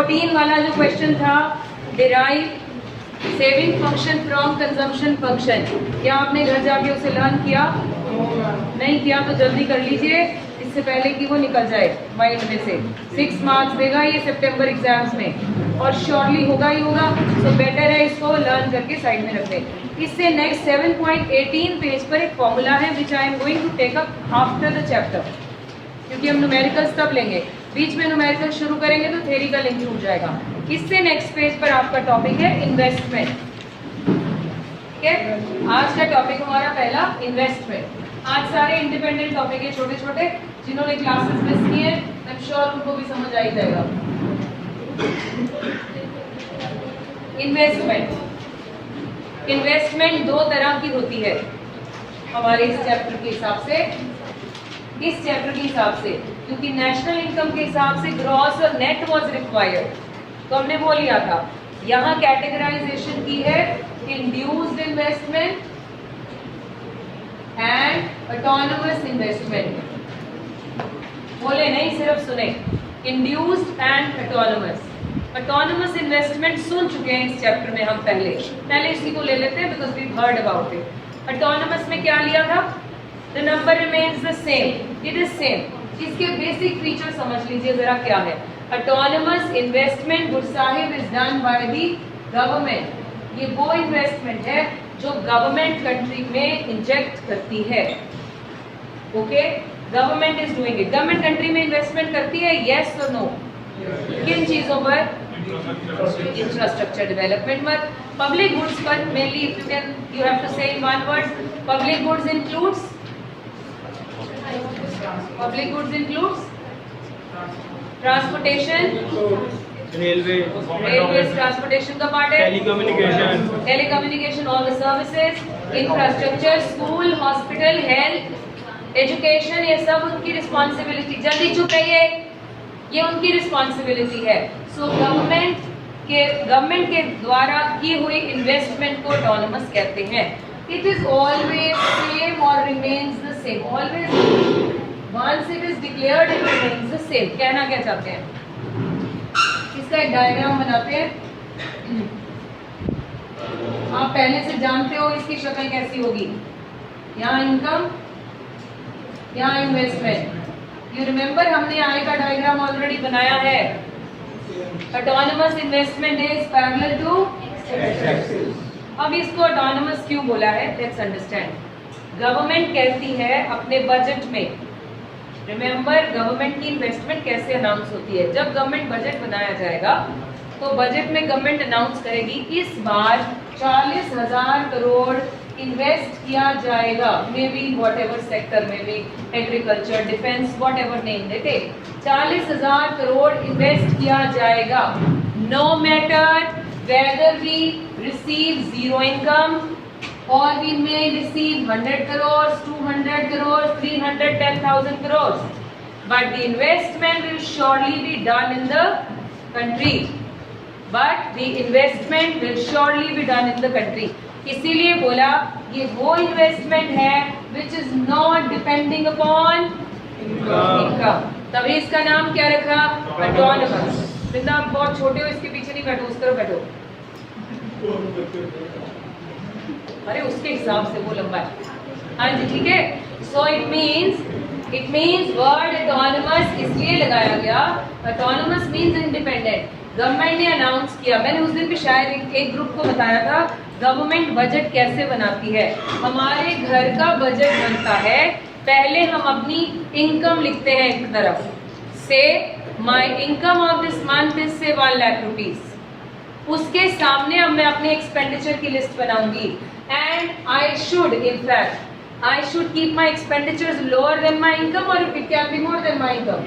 14 वाला जो क्वेश्चन था, derive saving function from consumption function, क्या आपने घर जाके उसे लर्न किया? नहीं किया तो जल्दी कर लीजिए, इससे पहले कि वो निकल जाए माइंड में से। 6 मार्क्स देगा ये सितंबर एग्जाम्स में और श्योरली होगा ही होगा, तो बेटर है इसको लर्न करके साइड में रख दें। इससे नेक्स्ट 7.18 पेज पर एक फॉर्मूला है which I am going to take up after the chapter, क्योंकि हम न्यूमेरिकल्स तब लेंगे, बीच में न्यूमेरिकल शुरू करेंगे तो थ्योरी का लिंक छूट जाएगा। इससे नेक्स्ट पेज पर आपका टॉपिक है इन्वेस्टमेंट। ठीक है, आज का टॉपिक हमारा पहला इन्वेस्टमेंट। आज सारे इंडिपेंडेंट टॉपिक है छोटे छोटे, जिन्होंने क्लासेस मिस किए हैं आई एम श्योर उनको भी समझ आ ही जाएगा। इन्वेस्टमेंट, इन्वेस्टमेंट दो तरह की होती है हमारे इस चैप्टर के हिसाब से, इस चैप्टर के हिसाब से, क्योंकि नेशनल इनकम के हिसाब से ग्रॉस और नेट वाज रिक्वायर्ड, तो हमने वो लिया था। यहाँ कैटेगराइजेशन की है induced investment and autonomous investment. बोले नहीं, सिर्फ सुने, induced and autonomous. Autonomous investment सुन चुके हैं इस चैप्टर में हम पहले इसी को ले लेते हैं because we heard about it. Autonomous में क्या लिया था? The number remains the same, it is same. इसके बेसिक फीचर समझ लीजिए जरा क्या है। ऑटोनोमस इन्वेस्टमेंट गुड साहिब is done by the government. ये वो इन्वेस्टमेंट है जो गवर्नमेंट कंट्री में इंजेक्ट करती है। Okay, government is doing it. Government country में इन्वेस्टमेंट करती है, यस और नो? किन चीजों पर? इंफ्रास्ट्रक्चर डेवलपमेंट पर, पब्लिक गुड्स पर mainly. If you can, you have to say in one word, public goods includes, public goods includes transportation, railways transportation का part है, telecommunication all the services, infrastructure, school, hospital, health, education, ये सब उनकी responsibility। जल्दी चुप रहिए, ये उनकी responsibility है। So गवर्नमेंट के द्वारा की हुई इन्वेस्टमेंट को ऑटोनोमस कहते हैं। It is always same or remains the same, always once it is declared it remains the same। कहना क्या चाहते हैं? इसका एक डायग्राम बनाते हैं। आप पहले से जानते हो इसकी शक्ल कैसी होगी। यहाँ इनकम, यहाँ इन्वेस्टमेंट। यू रिमेम्बर हमने आय का डायग्राम ऑलरेडी बनाया है। Autonomous investment is parallel to. अब इसको ऑटोनोमस क्यों बोला है, लेट्स अंडरस्टैंड। गवर्नमेंट कहती है अपने बजट में, रिमेंबर गवर्नमेंट की इन्वेस्टमेंट कैसे अनाउंस होती है, जब गवर्नमेंट बजट बनाया जाएगा तो बजट में गवर्नमेंट अनाउंस करेगी इस बार 40,000 करोड़ इन्वेस्ट किया जाएगा, maybe whatever sector में भी, agriculture, defence, whatever name they take, 40,000 crore invest किया जाएगा। No matter whether we receive zero income or we may receive 100 crores, 200 crores, 310,000 crores, but the investment will surely be done in the country, but the investment will surely be done in the country। इसीलिए बोला ये वो investment है which is not depending upon income, तभी इसका नाम क्या रखा? ऑटोनोमस। बिंदा आप बहुत छोटे हो, इसके पीछे नहीं बैठो, उस तरफ बैठो। अरे उसके हिसाब से वो लंबा है। हाँ जी, ठीक है। So it means word autonomous इसलिए लगाया गया, ऑटोनोमस मीन्स इंडिपेंडेंट। गवर्नमेंट ने अनाउंस किया, मैंने उस दिन भी शायद एक ग्रुप को बताया था गवर्नमेंट बजट कैसे बनाती है। हमारे घर का बजट बनता है, पहले हम अपनी इनकम लिखते हैं एक तरफ से, my income of this month is से 1 लाख रुपीज। उसके सामने अब मैं अपने एक्सपेंडिचर की लिस्ट बनाऊंगी and I should in fact I should keep my expenditures lower than my income or it can be more than my income.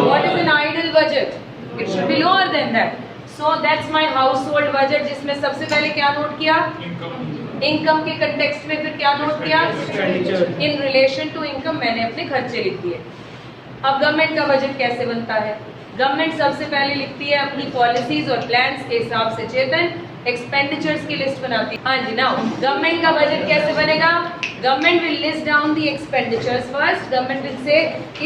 What is an ideal budget? It should be lower than that. So that's my household budget, जिसमें सबसे पहले क्या note किया? Income के context में फिर क्या note किया? इन रिलेशन टू इनकम मैंने अपने खर्चे लिख दिए। अब गवर्नमेंट का बजट कैसे बनता है? गवर्नमेंट सबसे पहले लिखती है अपनी पॉलिसीज और प्लान्स के हिसाब से, चेतन एक्सपेंडिचर्स की लिस्ट बनाती है। हाँ जी, नाउ गवर्नमेंट का बजट कैसे बनेगा? Government will list down the expenditures first. Government will say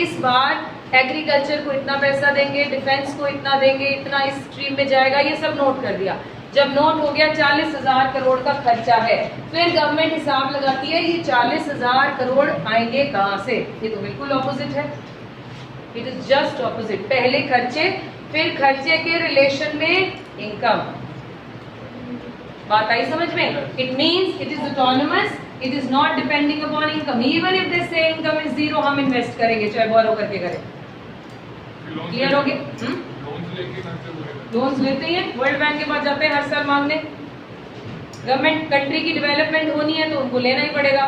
इस बार एग्रीकल्चर को इतना पैसा देंगे, डिफेंस को इतना देंगे, इतना इस स्ट्रीम में जाएगा, ये सब नोट कर दिया। जब नोट हो गया 40,000 करोड़ का खर्चा है, फिर गवर्नमेंट हिसाब लगाती है ये 40,000 करोड़ आएंगे कहां से। ये तो बिल्कुल ऑपोजिट है, इट इज जस्ट ऑपोजिट। पहले खर्चे, फिर खर्चे के रिलेशन में इनकम। बात आई समझ में? It means it is autonomous, it is not depending upon income. Even if they से इनकम इज जीरो, हम इन्वेस्ट करेंगे चाहे बोरो करके करें। क्लियर हो गया? लोन्स लेते हैं, वर्ल्ड बैंक के पास जाते हैं हर साल मांगने। गवर्नमेंट कंट्री की डेवलपमेंट होनी है तो उनको लेना ही पड़ेगा,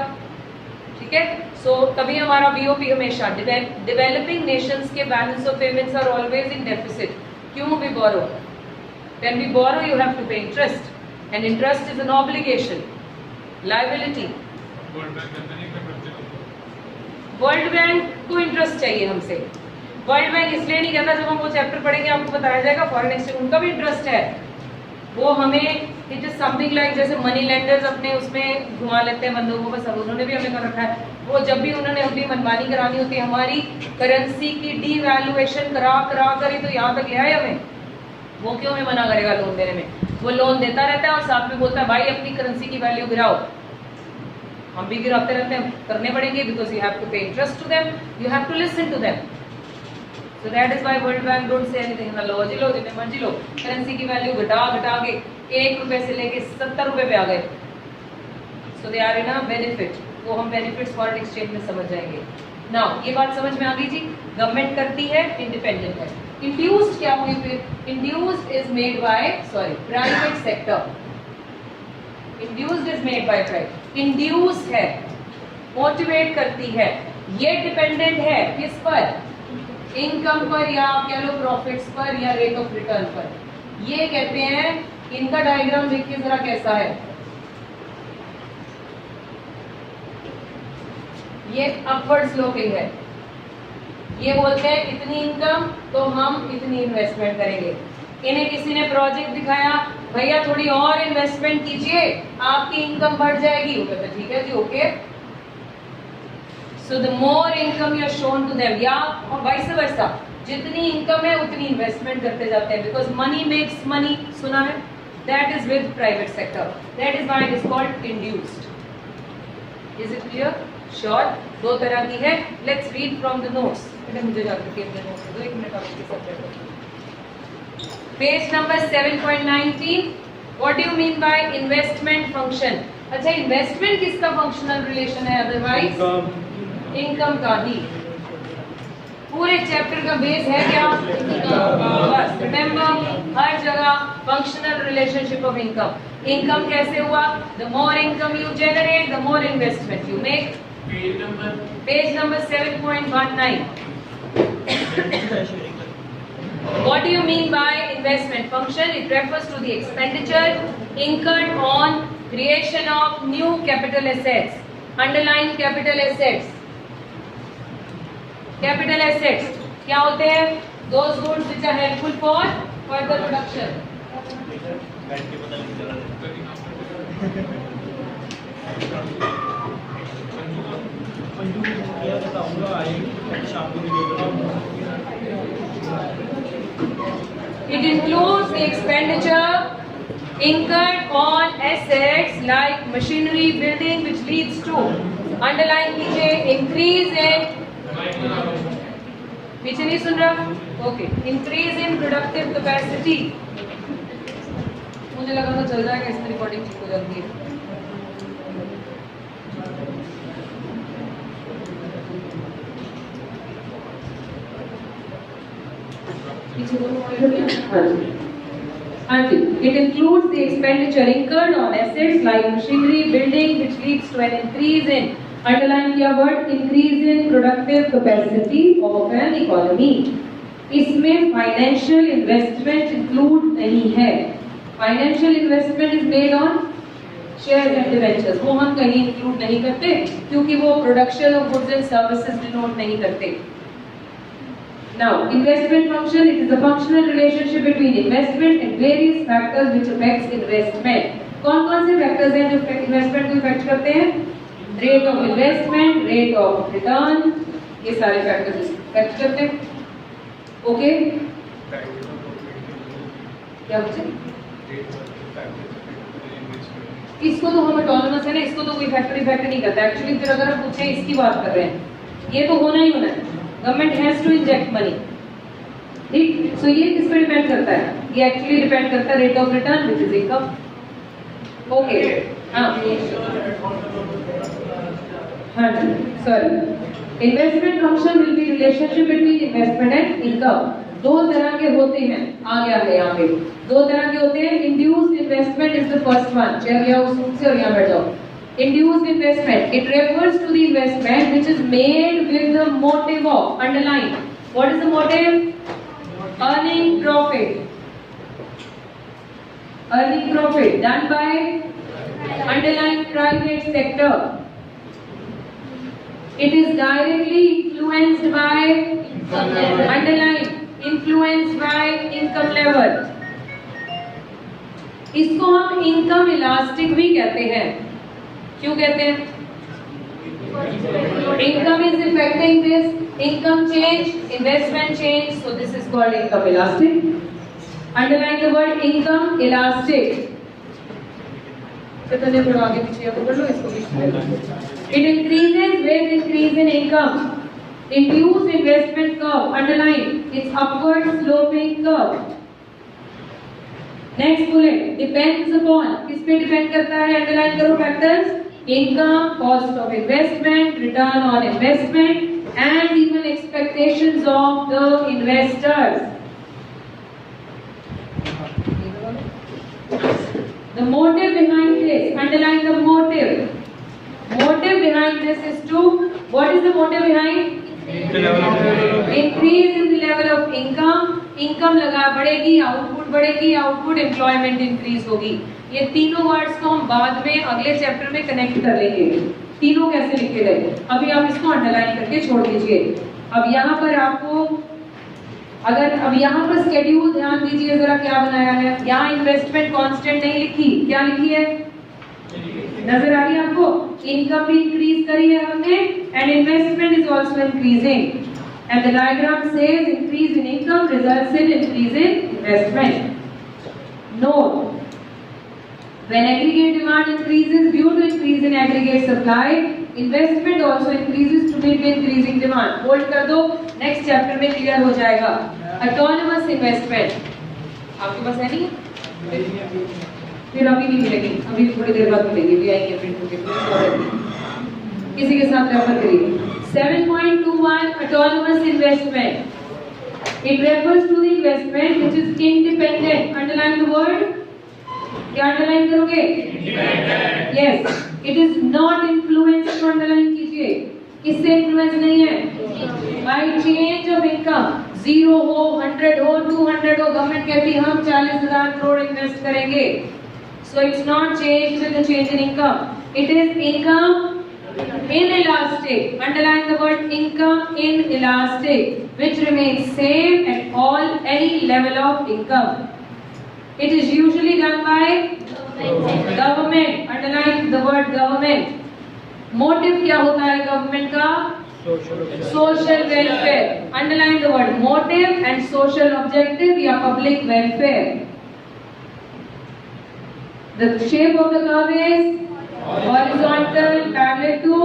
ठीक है। सो तभी हमारा बीओपी हमेशा डेवलपिंग नेशंस के balance of payments are always in deficit. क्यों? We borrow, when we borrow you have to pay interest and interest is an obligation, liability. World bank को इंटरेस्ट चाहिए हमसे। वर्ल्ड बैंक इसलिए नहीं कहता, जब हम वो चैप्टर पढ़ेंगे आपको बताया जाएगा फॉरेन एक्सचेंज उनका भी इंटरेस्ट है। वो हमें इट इज समथिंग लाइक जैसे मनी लेंडर्स अपने उसमें घुमा लेते हैं बंदों को, बस अब उन्होंने भी हमें कर रखा है। वो जब भी उन्होंने अपनी मनमानी करानी होती है, हमारी करेंसी की डीवैल्यूएशन करा कर ही तो यहाँ तक ले आए हमें। वो क्यों हमें मना करेगा लोन देने में? वो लोन देता रहता है और साथ में बोलता है भाई अपनी करेंसी की वैल्यू गिराओ। हम भी गिराते रहते हैं, करने पड़ेंगे because you have to pay interest to them, you have to listen to them. So that is why World Bank don't say anything. लो जी लो, जितने मर्जी लो, करेंसी की वैल्यू घटा के 1 रुपए से लेके 70 रुपए पे आ गए। So they are in a benefit. वो हम बेनिफिट्स फॉरेन एक्सचेंज में समझ जाएंगे। नाउ ये बात समझ में आ गई जी। गवर्नमेंट करती है, इंडिपेंडेंट है। इंड्यूस्ड क्या हुई फिर? Induced is made by private sector. Induced is made by private. Induce है, मोटिवेट करती है। ये डिपेंडेंट है किस पर? इनकम पर, या आप कह लो प्रॉफिट्स पर, या रेट ऑफ रिटर्न पर। ये कहते हैं, इनका डायग्राम देखिए जरा कैसा है। ये अपवर्ड स्लोपिंग है। ये बोलते हैं इतनी इनकम तो हम इतनी इन्वेस्टमेंट करेंगे। इन्हें किसी ने प्रोजेक्ट दिखाया, भैया थोड़ी और इन्वेस्टमेंट कीजिए आपकी इनकम बढ़ जाएगी। वो कहते ठीक है जी, okay. So the more income you are shown to them, या और vice versa, जितनी इनकम है उतनी इन्वेस्टमेंट करते जाते हैं, because money makes money, सुना है? That is with private sector. That is why it is called induced. Is it clear? Sure. दो तरह की है. Let's read from the notes. बेटा मुझे जाकर के अपने notes दो, 1 मिनट आपके subject. Page number 7.19. What do you mean by investment function? अच्छा, इन्वेस्टमेंट किसका फंक्शनल रिलेशन है? अदरवाइज इनकम का ही। पूरे चैप्टर का बेस है क्या? बस रिमेंबर, हर जगह functional relationship of income. Income कैसे हुआ? The more income you generate, the more investment you make. Page number 7.19। What do you mean by investment function? It refers to the expenditure incurred on creation of new capital assets. Underline capital assets. Capital assets क्या होते हैं? Those goods which are helpful for further production. It includes the expenditure incurred on assets like machinery, building, which leads to, underline कीजिए, increase in, पीछे नहीं सुन रहा? Okay, increase in productive capacity. मुझे लगा तो चल जाएगा, इसमें रिकॉर्डिंग ठीक हो जाती है। हाँ जी, it includes the expenditure incurred on assets like machinery, building, which leads to an increase in, underline किया word, increase in productive capacity of an economy. इसमें फाइनेंशियल इन्वेस्टमेंट इंक्लूड नहीं है। Financial investment is made on shares and debentures, वो हम कहीं include नहीं करते क्योंकि वो production of goods and services denote नहीं करते। Now, investment function, it is a functional relationship between investment and various factors which affects investment. कौन-कौन से factors हैं जो investment को affect करते हैं? Rate of investment, rate of return, ये सारे factors affect करते हैं। ओके, क्या बच्चे? इसको तो हम ऑटोनोमस है ना, इसको तो कोई फैक्टर इफेक्ट नहीं करता एक्चुअली। फिर अगर हम पूछे इसकी बात कर रहे हैं, ये तो होना ही होना है, government has to inject money, ठीक। सो ये किस पर डिपेंड करता है? ये एक्चुअली डिपेंड करता है rate of return which is income. Okay, हाँ हाँ जी, sorry. Investment function will be relationship between investment and income. दो तरह के होते हैं, आ गया है यहाँ पे, दो तरह के होते हैं। Induced investment is the first one, chair गया उस रूम से और यहाँ बैठ जाओ। Induced investment, it refers to the investment which is made with the motive of, underline, what is the motive? Earning profit. Earning profit done by, underline, private sector. It is directly influenced by, underline, influenced by income level. इसको हम income elastic भी कहते हैं। क्यों कहते हैं? Income is affecting this, income change, investment change, so this is called income elastic. Underline the word income elastic. चलिए थोड़ा आगे पीछे आप कर लो इसको भी। It increases with increase in income. Induced investment curve, underline, it's upward sloping curve. Next bullet, depends upon, किस पे डिपेंड करता है? अंडरलाइन करो factors, income, cost of investment, return on investment, and even expectations of the investors. The motive behind this, underline the motive. Motive behind this is to, what is the motive behind? Increase in the level of income. Income लगा बढ़ेगी, output बढ़ेगी, output employment increase होगी। ये तीनों words को हम बाद में अगले चैप्टर में कनेक्ट कर लेंगे। तीनों कैसे लिखे गए, अभी आप इसको अंडरलाइन करके छोड़ दीजिए। अब यहाँ पर आपको, अगर अब यहाँ पर स्केड्यूल ध्यान दीजिए जरा, क्या बनाया है यहाँ? इन्वेस्टमेंट कांस्टेंट नहीं लिखी, क्या लिखी है? नजर आ रही है आपको? इनकम भी इंक्रीज करी है हमने and investment is also increasing. And the diagram says increase in income results in increase in investment. Note, when aggregate demand increases due to increase in aggregate supply, investment also increases to meet the increasing demand. Hold कर दो, next chapter में clear हो जाएगा। Autonomous investment, आपके पास है नहीं? फिर अभी नहीं मिलेगी, अभी थोड़ी देर बाद मिलेगी, भी आएंगे प्रिंट होके। किसी के साथ रेफर करिए। 7.21 autonomous investment. It refers to the investment which is independent. Underline the word. क्या underline करोगे? Independent. Yes. It is not influenced. Underline कीजिए। किससे influence नहीं है? By change of income. 0 हो, 100 हो, 200 हो, गवर्नमेंट कहती है हम 40,000 करोड़ इन्वेस्ट करेंगे। So it's not changed with the change in income. It is income inelastic. Underline the word income inelastic, which remains same at all any level of income. It is usually done by government. Underline the word government. Motive क्या होता है government का? Social welfare. Underline the word motive and social objective या public welfare. The shape of the curve is horizontal, parallel to,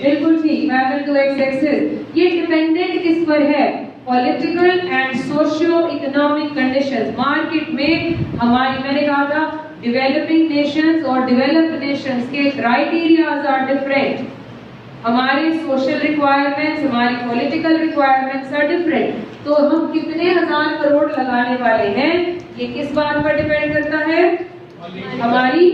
बिल्कुल ठीक, parallel to x-axis। ये dependent किस पर है? Political and socio economic conditions. Market में हमारी, मैंने कहा था डेवलपिंग नेशंस और डेवलप्ड नेशंस के क्राइटेरियाज आर डिफरेंट। हमारे सोशल रिक्वायरमेंट्स, हमारी पॉलिटिकल रिक्वायरमेंट्स आर डिफरेंट। तो हम कितने हजार करोड़ लगाने वाले हैं, ये किस बात पर डिपेंड करता है? हमारी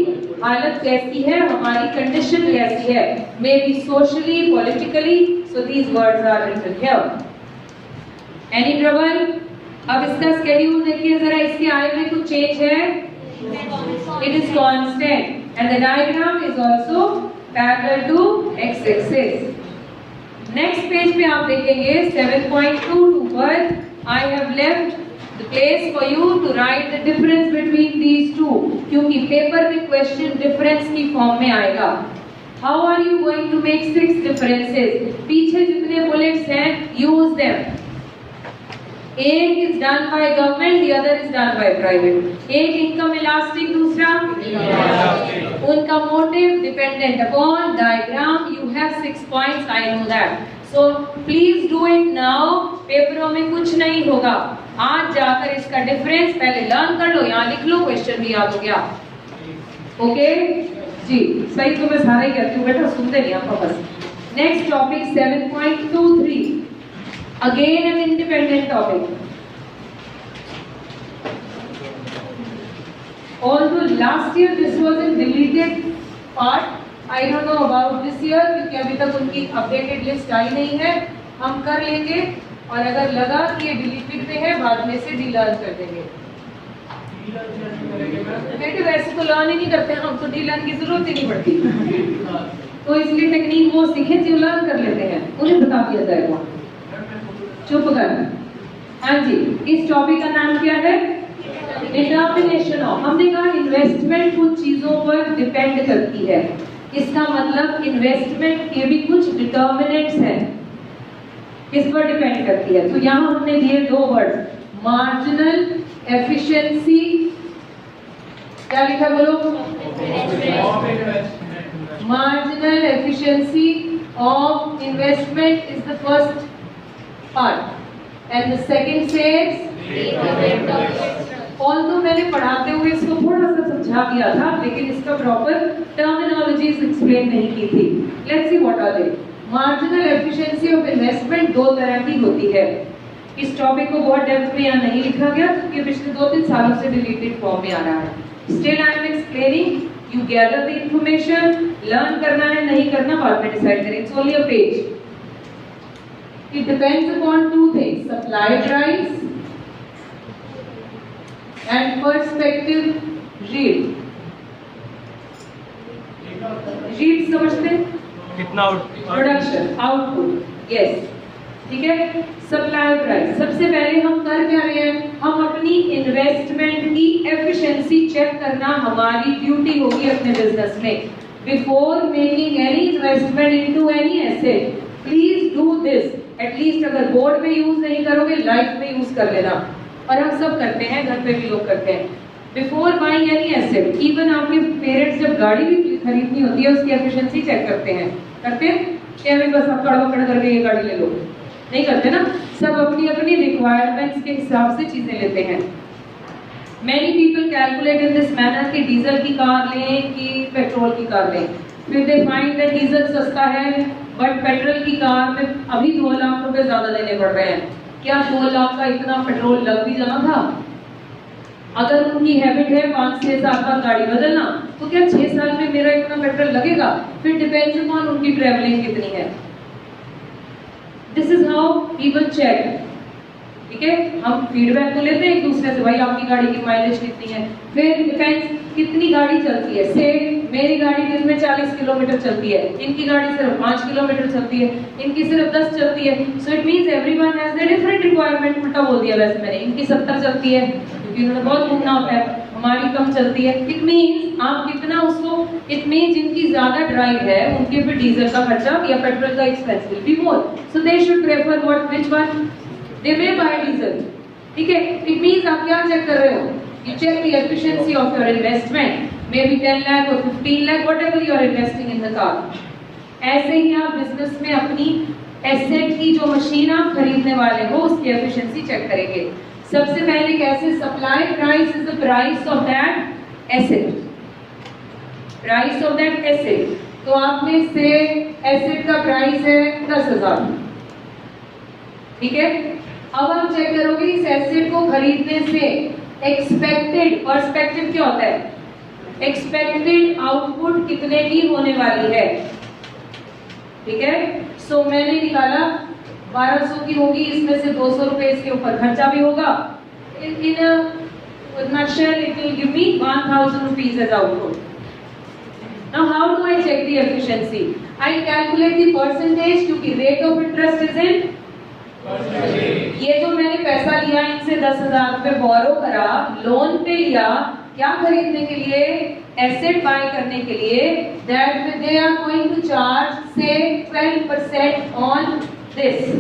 हालत कैसी है, हमारी कंडीशन कैसी है, maybe socially, politically. So these words are written here. Any trouble? अब इसका स्केड्यूल देखिए जरा, इसके आय में कुछ चेंज है? It is constant and the diagram is also parallel to X axis. Next page पे आप देखेंगे 7.22 पर I have left the place for you to write the difference between these two, क्योंकि पेपर में क्वेश्चन डिफरेंस की form में आएगा। How are you going to make 6 differences? पीछे जितने बुलेट्स हैं यूज देम। एक is done by government, the other is done by private. एक इनकम इलास्टिक, दूसरा उनका motive dependent upon diagram. You have 6 points, I know that, so please do it now. पेपरों में कुछ नहीं होगा, आज जाकर इसका डिफरेंस पहले लर्न कर लो, यहाँ लिख लो, क्वेश्चन भी याद हो गया। ओके जी, सही तो मैं सारा ही कहती हूँ बेटा, सुनते नहीं आप बस। Next topic 7.23, again an independent topic. Although last year this was a deleted part, I don't know about this year, क्योंकि अभी तक उनकी अपडेटेड लिस्ट आई नहीं है। हम कर लेंगे, और अगर लगा कि ये डिलीटेड में है, बाद में से डीलर्न कर देंगे। बेटे वैसे तो लर्न ही नहीं करते हम, तो डीलर्न की जरूरत ही नहीं पड़ती, तो इसलिए टेक्निक वो सीखे जो लर्न कर लेते हैं, उन्हें बता दिया जाएगा। चुप कर। हाँ जी, इस टॉपिक का नाम क्या है? Determination of. हमने कहा इन्वेस्टमेंट कुछ चीजों पर डिपेंड करती है, इसका मतलब इन्वेस्टमेंट के भी कुछ डिटर्मिनेंट्स हैं, किस पर डिपेंड करती है। तो यहाँ हमने दिए 2 वर्ड, मार्जिनल एफिशिएंसी, क्या लिखा बोलो? Marginal efficiency of investment is the first part, and the second says, although मैंने पढ़ाते हुए इसको थोड़ा सा समझा दिया था, लेकिन इसका प्रॉपर टर्मिनोलॉजीज एक्सप्लेन नहीं की थी। Let's see what are they. Marginal efficiency of investment 2 तरह की होती है। इस टॉपिक को बहुत डेप्थ में यहाँ नहीं लिखा गया, क्योंकि पिछले 2-3 सालों से डिलीटेड फॉर्म में आ रहा है। Still I am explaining. You gather the information, learn करना है नहीं करना बाद में डिसाइड करें। It's only a page. It depends upon 2 things: supply price and perspective yield. Yield समझते हैं? कितना प्रोडक्शन, आउटपुट, यस, ठीक है। सप्लाई प्राइस, सबसे पहले हम कर क्या रहे हैं? हम अपनी इन्वेस्टमेंट की एफिशिएंसी चेक करना हमारी ड्यूटी होगी अपने बिजनेस में। Before making any investment into any asset, please do this. At least अगर बोर्ड में यूज नहीं करोगे, लाइफ में यूज कर लेना। और हम सब करते हैं, घर पे भी लोग करते हैं। Before buying any asset, even आपके पेरेंट्स जब गाड़ी भी खरीदनी होती है, उसकी एफिशिएंसी चेक करते हैं। करते हैं क्या? बस आप कड़वा करके ये गाड़ी ले लो, नहीं करते ना। सब अपनी अपनी रिक्वायरमेंट्स के हिसाब से चीजें लेते हैं। Many people calculate in this manner कि डीजल की कार लें कि पेट्रोल की कार लें। फिर they find that डीजल सस्ता है, बट पेट्रोल की कार में अभी 2 लाख रुपए ज्यादा देने पड़ रहे हैं। क्या 2 लाख का इतना पेट्रोल लग भी जाना था? अगर उनकी हैबिट है 5-6 साल बाद गाड़ी बदलना, तो क्या 6 साल में मेरा इतना पेट्रोल लगेगा? फिर डिपेंड्स अपॉन उनकी ट्रेवलिंग कितनी है। This is how people check, ठीक है। हम फीडबैक तो लेते हैं एक दूसरे से, भाई आपकी गाड़ी की माइलेज कितनी है। फिर डिपेंड्स कितनी गाड़ी चलती है। से मेरी गाड़ी दिन में 40 किलोमीटर चलती है, इनकी गाड़ी सिर्फ 5 किलोमीटर चलती है, इनकी सिर्फ 10 चलती है। So it means everyone has the different requirement. उल्टा बोल दिया वैसे मैंने, इनकी 70 चलती है क्योंकि उन्होंने बहुत घूमना होता है, हमारी कम चलती है। इट मींस आप कितना उसको, इट मींस जिनकी ज्यादा ड्राइव है उनके पे डीजल का खर्चा या पेट्रोल का expense will be more, so they should prefer what, which one, they may buy diesel, ठीक है। इट मींस आप क्या चेक कर रहे हो? You check the efficiency of your investment, maybe 10 lakh और 15 lakh, whatever you are investing in the car. ऐसे ही आप बिजनेस में अपनी एसेट की जो मशीन आप खरीदने वाले हो उसकी एफिशिएंसी चेक करेंगे। सबसे पहले कैसे? Supply price is the price of that asset, price of that asset. तो आपने से एसेट का प्राइस है 10,000, ठीक है। अब हम चेक करोगे इस एसेट को खरीदने से एक्सपेक्टेड, पर्सपेक्टिव क्या होता है? एक्सपेक्टेड आउटपुट कितने की होने वाली है, ठीक है। सो मैंने निकाला 1200 की होगी, इसमें से 200 रुपए इसके ऊपर खर्चा भी होगा। इन a nutshell it will give me 1000 rupees as output. Now how do I check the efficiency? I calculate the percentage, क्योंकि rate of interest is in percentage। ये जो मैंने पैसा लिया इनसे 10,000 रुपए बोरो करा, लोन पे लिया, क्या खरीदने के लिए? एसेट बाय करने के लिए। That they are going to charge से 12% ऑन दिस,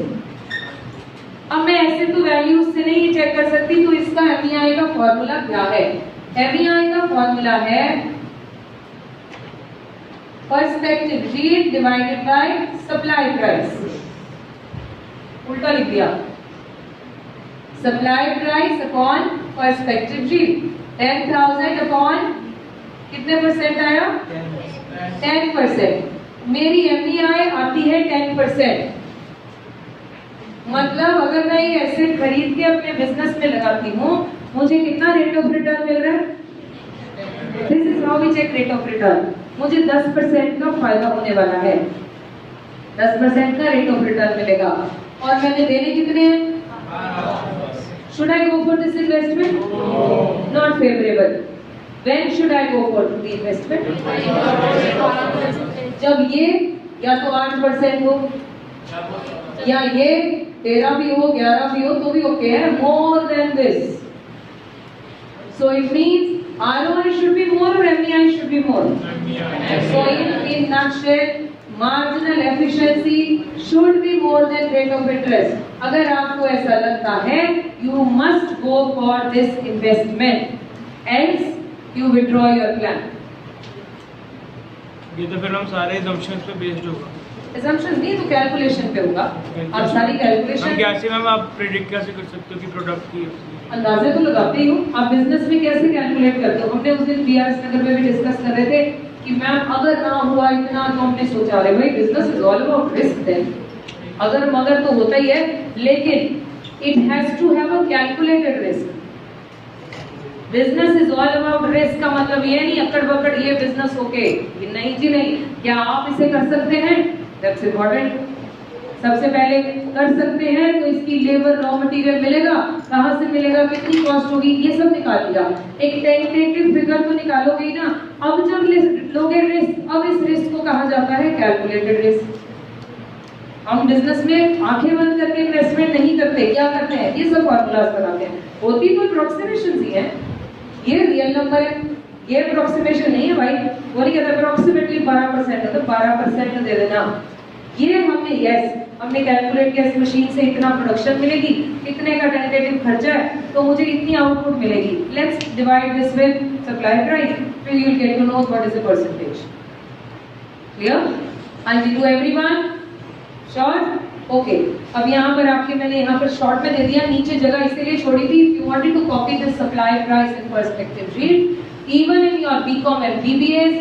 अब मैं ऐसे तो वैल्यूज से नहीं चेक कर सकती, तो इसका एमईआई का फॉर्मूला क्या है? एमईआई का फॉर्मूला है perspective rate divided by supply price. उल्टा लिख दिया, supply price upon perspective rate. 10,000 upon कितने परसेंट आया? 10%। मेरी एमईआई आती है 10%। मतलब अगर मैं ये एसेट खरीद के अपने बिजनेस में लगाती हूँ, मुझे कितना रेट ऑफ रिटर्न मिल रहा है? This is how we check rate of return. मुझे 10% का फायदा होने वाला है, 10% का रेट ऑफ रिटर्न मिलेगा। और मैंने देने कितने हैं? Should I go for this investment? Not favorable. When should I go for the investment? जब ये या तो 8% हो, या ये 13 भी हो, 11 भी हो, तो भी ओके है। More than this. So it means ROI should be more or MEI should be more. So in nutshell, marginal efficiency should be more than rate of interest. अगर आपको ऐसा लगता है, you must go for this investment, else you withdraw your plan. ये तो फिर हम सारे assumptions पे based होगा। Assumptions नहीं तो कैलकुलेशन पे होगा। आप सारी कैलकुलेशन हम कैसे मैम आप प्रेडिक्ट कैसे कर सकते हो कि प्रोडक्ट की अंदाजे तो लगाते ही हो, आप बिजनेस में कैसे कैलकुलेट करते हो? हमने उस दिन बीआरएस नगर में भी डिस्कस कर रहे थे कि मैम अगर ना हुआ इतना, तो हमने सोचा अरे भाई business is all about risk. Then अगर मगर तो होता ही है, लेकिन it has to have a calculated risk. Business is all about risk का मतलब ये नहीं अकड़ बकड़ ये बिजनेस ओके, नहीं जी नहीं। क्या आप इसे कर सकते हैं? That's important. सबसे पहले कर सकते हैं तो इसकी लेबर रॉ मटेरियल मिलेगा, कहां से मिलेगा, कितनी कॉस्ट होगी, ये सब निकाल लिया। एक टेंटेटिव फिगर तो निकालोगे ही ना। अब जब लोगे रिस्क, अब इस रिस्क को कहा जाता है कैलकुलेटेड रिस्क। हम बिजनेस में आंखें बंद करके इन्वेस्टमेंट नहीं करते, क्या करते हैं? ये सब फॉर्मूलाज बनाते हैं। होती तो अप्रोक्सीमेशन ही है, ये रियल नंबर है, ये अप्रोक्सीमेशन नहीं है भाई। वो नहीं कहता अप्रोक्सीमेटली 12% है तो 12% दे देना। ये हमने कैलकुलेट किया, इस मशीन से इतना प्रोडक्शन मिलेगी, इतने का टेंटेटिव खर्चा है, तो मुझे इतनी आउटपुट मिलेगी। Let's divide this with supply price, फिर you will get to know what is the percentage. Clear? हाँ जी, टू एवरीवन? शॉर्ट? ओके। अब यहाँ पर आपके मैंने यहाँ पर शॉर्ट में दे दिया, नीचे जगह इसलिए छोड़ी थी, if you wanted to copy this supply price and perspective rate, even in your BCom and BBAs,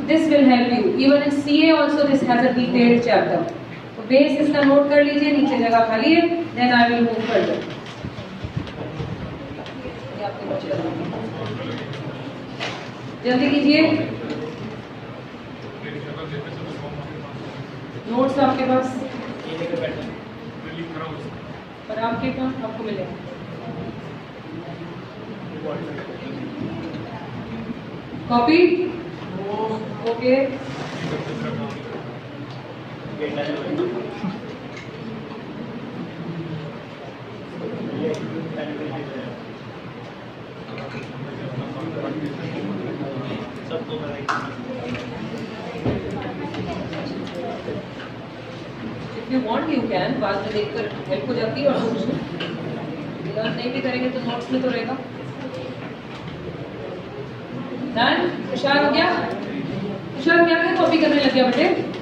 this will help you. Even in CA also this has a detailed chapter. तो base इसका note कर लीजिए, नीचे जगह खाली है, then I will move further. जल्दी कीजिए, नोट्स आपके पास पर आपके पास आपको मिलेगा। Copy? Okay. If you want you can, बाद में देखकर हेल्प हो जाती है। और कुछ लर्न नहीं भी करेंगे तो नोट्स में तो रहेगा। डन? होशियार हो गया? होशियार हो गया क्या? कॉपी करने लग गया बेटे?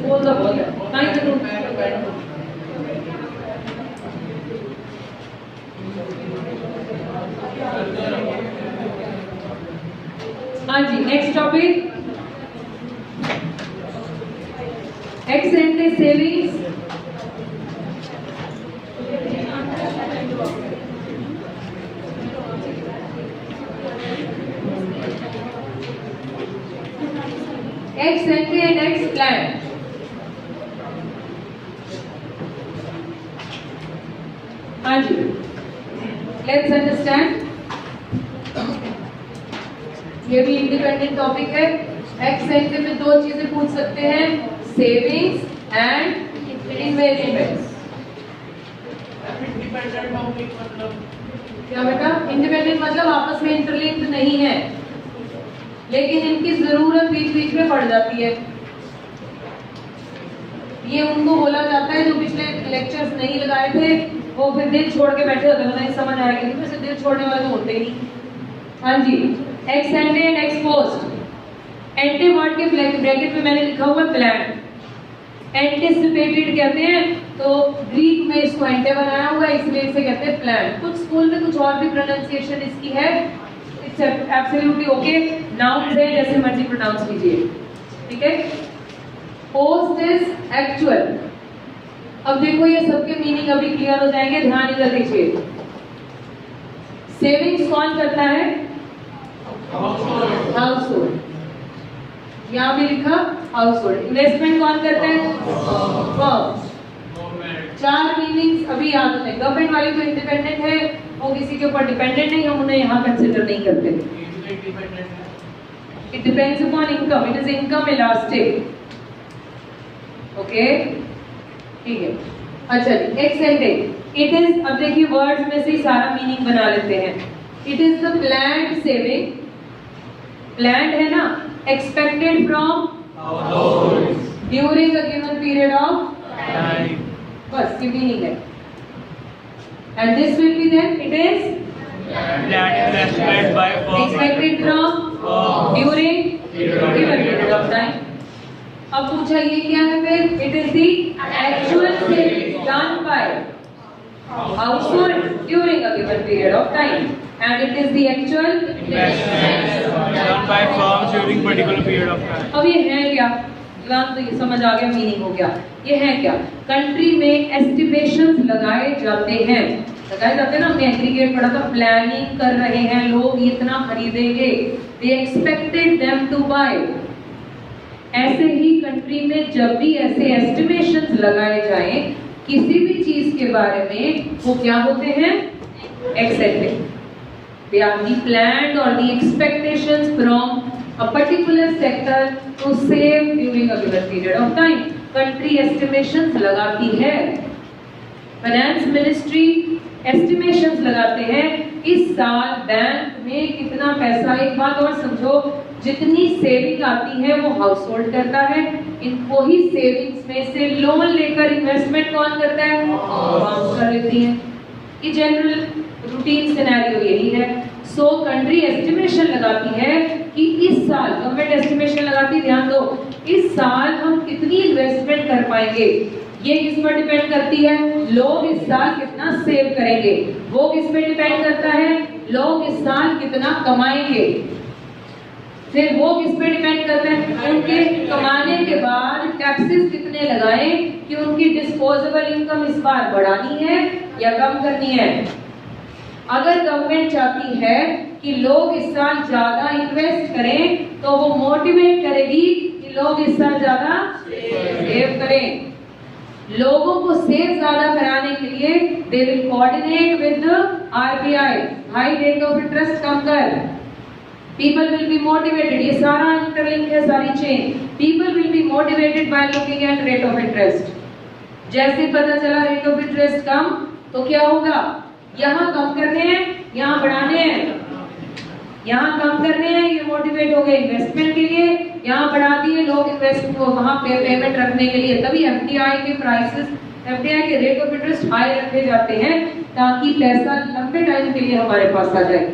बोल दो बोल दो। नहीं तो हाँ जी, next topic ex ante savings. Ex ante and ex plan. हाँ जी, let's understand. ये भी इंडिपेंडेंट टॉपिक है। एक्स एंटे में दो चीजें पूछ सकते हैं, सेविंग्स एंड इन्वेस्टमेंट्स। क्या बेटा? इंडिपेंडेंट मतलब आपस में इंटरलिंक्ड नहीं है, लेकिन इनकी जरूरत बीच बीच में पड़ जाती है। ये उनको बोला जाता है जो पिछले लेक्चर्स नहीं लगाए थे, वो फिर दिल छोड़ के बैठे होते हैं, नहीं समझ आएगी नहीं, वैसे दिल छोड़ने वाले तो होते ही नहीं। हाँ जी, ex ante and ex post. Ante word के ब्रैकेट में मैंने लिखा हुआ प्लान, एंटिसिपेटेड कहते हैं, तो ग्रीक में इसको एंटे बनाया हुआ है, इसलिए इसे कहते हैं प्लान। कुछ स्कूल में कुछ और भी प्रोनाउंसिएशन इसकी है, इट्स एब्सोल्युटली ओके, नाउन है जैसे मर्जी प्रोनाउंस कीजिए, ठीक है। Post is actual. अब देखो ये सबके मीनिंग अभी क्लियर हो जाएंगे, ध्यान इधर दीजिए। सेविंग्स कौन करता है? हाउसहोल्ड, यहाँ भी लिखा हाउसहोल्ड। इन्वेस्टमेंट कौन करता है? फर्म। चार मीनिंग्स अभी याद होते हैं। गवर्नमेंट वाली तो इंडिपेंडेंट है, वो किसी के ऊपर डिपेंडेंट नहीं, हम उन्हें यहाँ कंसिडर नहीं करते। It depends upon income, it is income elastic, okay, ठीक है। अच्छा जी, एक्स एंड इट इज, अब देखिए वर्ड्स में से ही सारा मीनिंग बना लेते हैं। It is the planned saving, planned है ना, expected from during a given period of time, बस ये मीनिंग है। And this will be then, it is planned investment by firm expected from during given period of time. अब पूछा ये क्या है फिर? It is the actual saving done by household during a given period of time, and it is the actual investment done bye firms during particular period of time. अब ये है क्या? तो ये समझ आ गया, मीनिंग हो गया। ये है क्या? कंट्री में एस्टिमेशंस लगाए जाते हैं, लगाए जाते हैं ना, हमने एग्रीगेट पढ़ा था, प्लानिंग कर रहे हैं लोग इतना खरीदेंगे, they expected them to buy. ऐसे ही कंट्री में जब भी ऐसे एस्टिमेशंस लगाए जाएं किसी भी चीज के बारे में, वो क्या होते हैं? Accepted. They are the planned or the expectations from a particular sector to save during a given period of time. Country estimations लगाती है, फाइनेंस मिनिस्ट्री एस्टिमेशंस लगाते हैं इस साल बैंक में कितना पैसा। एक बात और समझो, जितनी सेविंग आती है वो हाउस होल्ड करता है, इनको ही सेविंग्स में से लोन लेकर इन्वेस्टमेंट कौन करता है? फर्म्स कर लेती है। ये जनरल रूटीन सिनेरियो यही है। सो कंट्री एस्टिमेशन लगाती है कि इस साल, गवर्नमेंट एस्टिमेशन लगाती है, ध्यान दो, इस साल हम कितनी इन्वेस्टमेंट कर पाएंगे। ये किस पर डिपेंड करती है? लोग इस साल कितना सेव करेंगे। वो किस पे डिपेंड करता है? लोग इस साल कितना कमाएंगे। फिर वो किस पे डिपेंड करता है? उनके कमाने के बाद टैक्सेस कितने लगाएं कि उनकी डिस्पोजेबल इनकम इस बार बढ़ानी है या कम करनी है। अगर गवर्नमेंट चाहती है कि लोग इस साल ज्यादा इन्वेस्ट करें तो वो मोटिवेट करेगी कि लोग इस साल ज्यादा सेव करें। लोगों को सेव ज्यादा कराने के लिए they will coordinate with RBI, high rate of interest कम कर। पीपल विल बी मोटिवेटेड, ये सारा इंटरलिंक है, सारी chain. People will be motivated by looking at rate of interest. जैसे पता चला रेट ऑफ इंटरेस्ट कम, तो क्या होगा? यहाँ कम करने हैं, यहाँ बढ़ाने हैं। यहाँ कम करने हैं, ये मोटिवेट हो गए इन्वेस्टमेंट के लिए, यहाँ बढ़ा दिए लोग इन्वेस्ट को वहाँ पे पेमेंट रखने के लिए। तभी एफडीआई के प्राइसेस, एफडीआई के रेट ऑफ इंटरेस्ट हाई रखे जाते हैं ताकि पैसा लंबे टाइम के लिए हमारे पास आ जाए।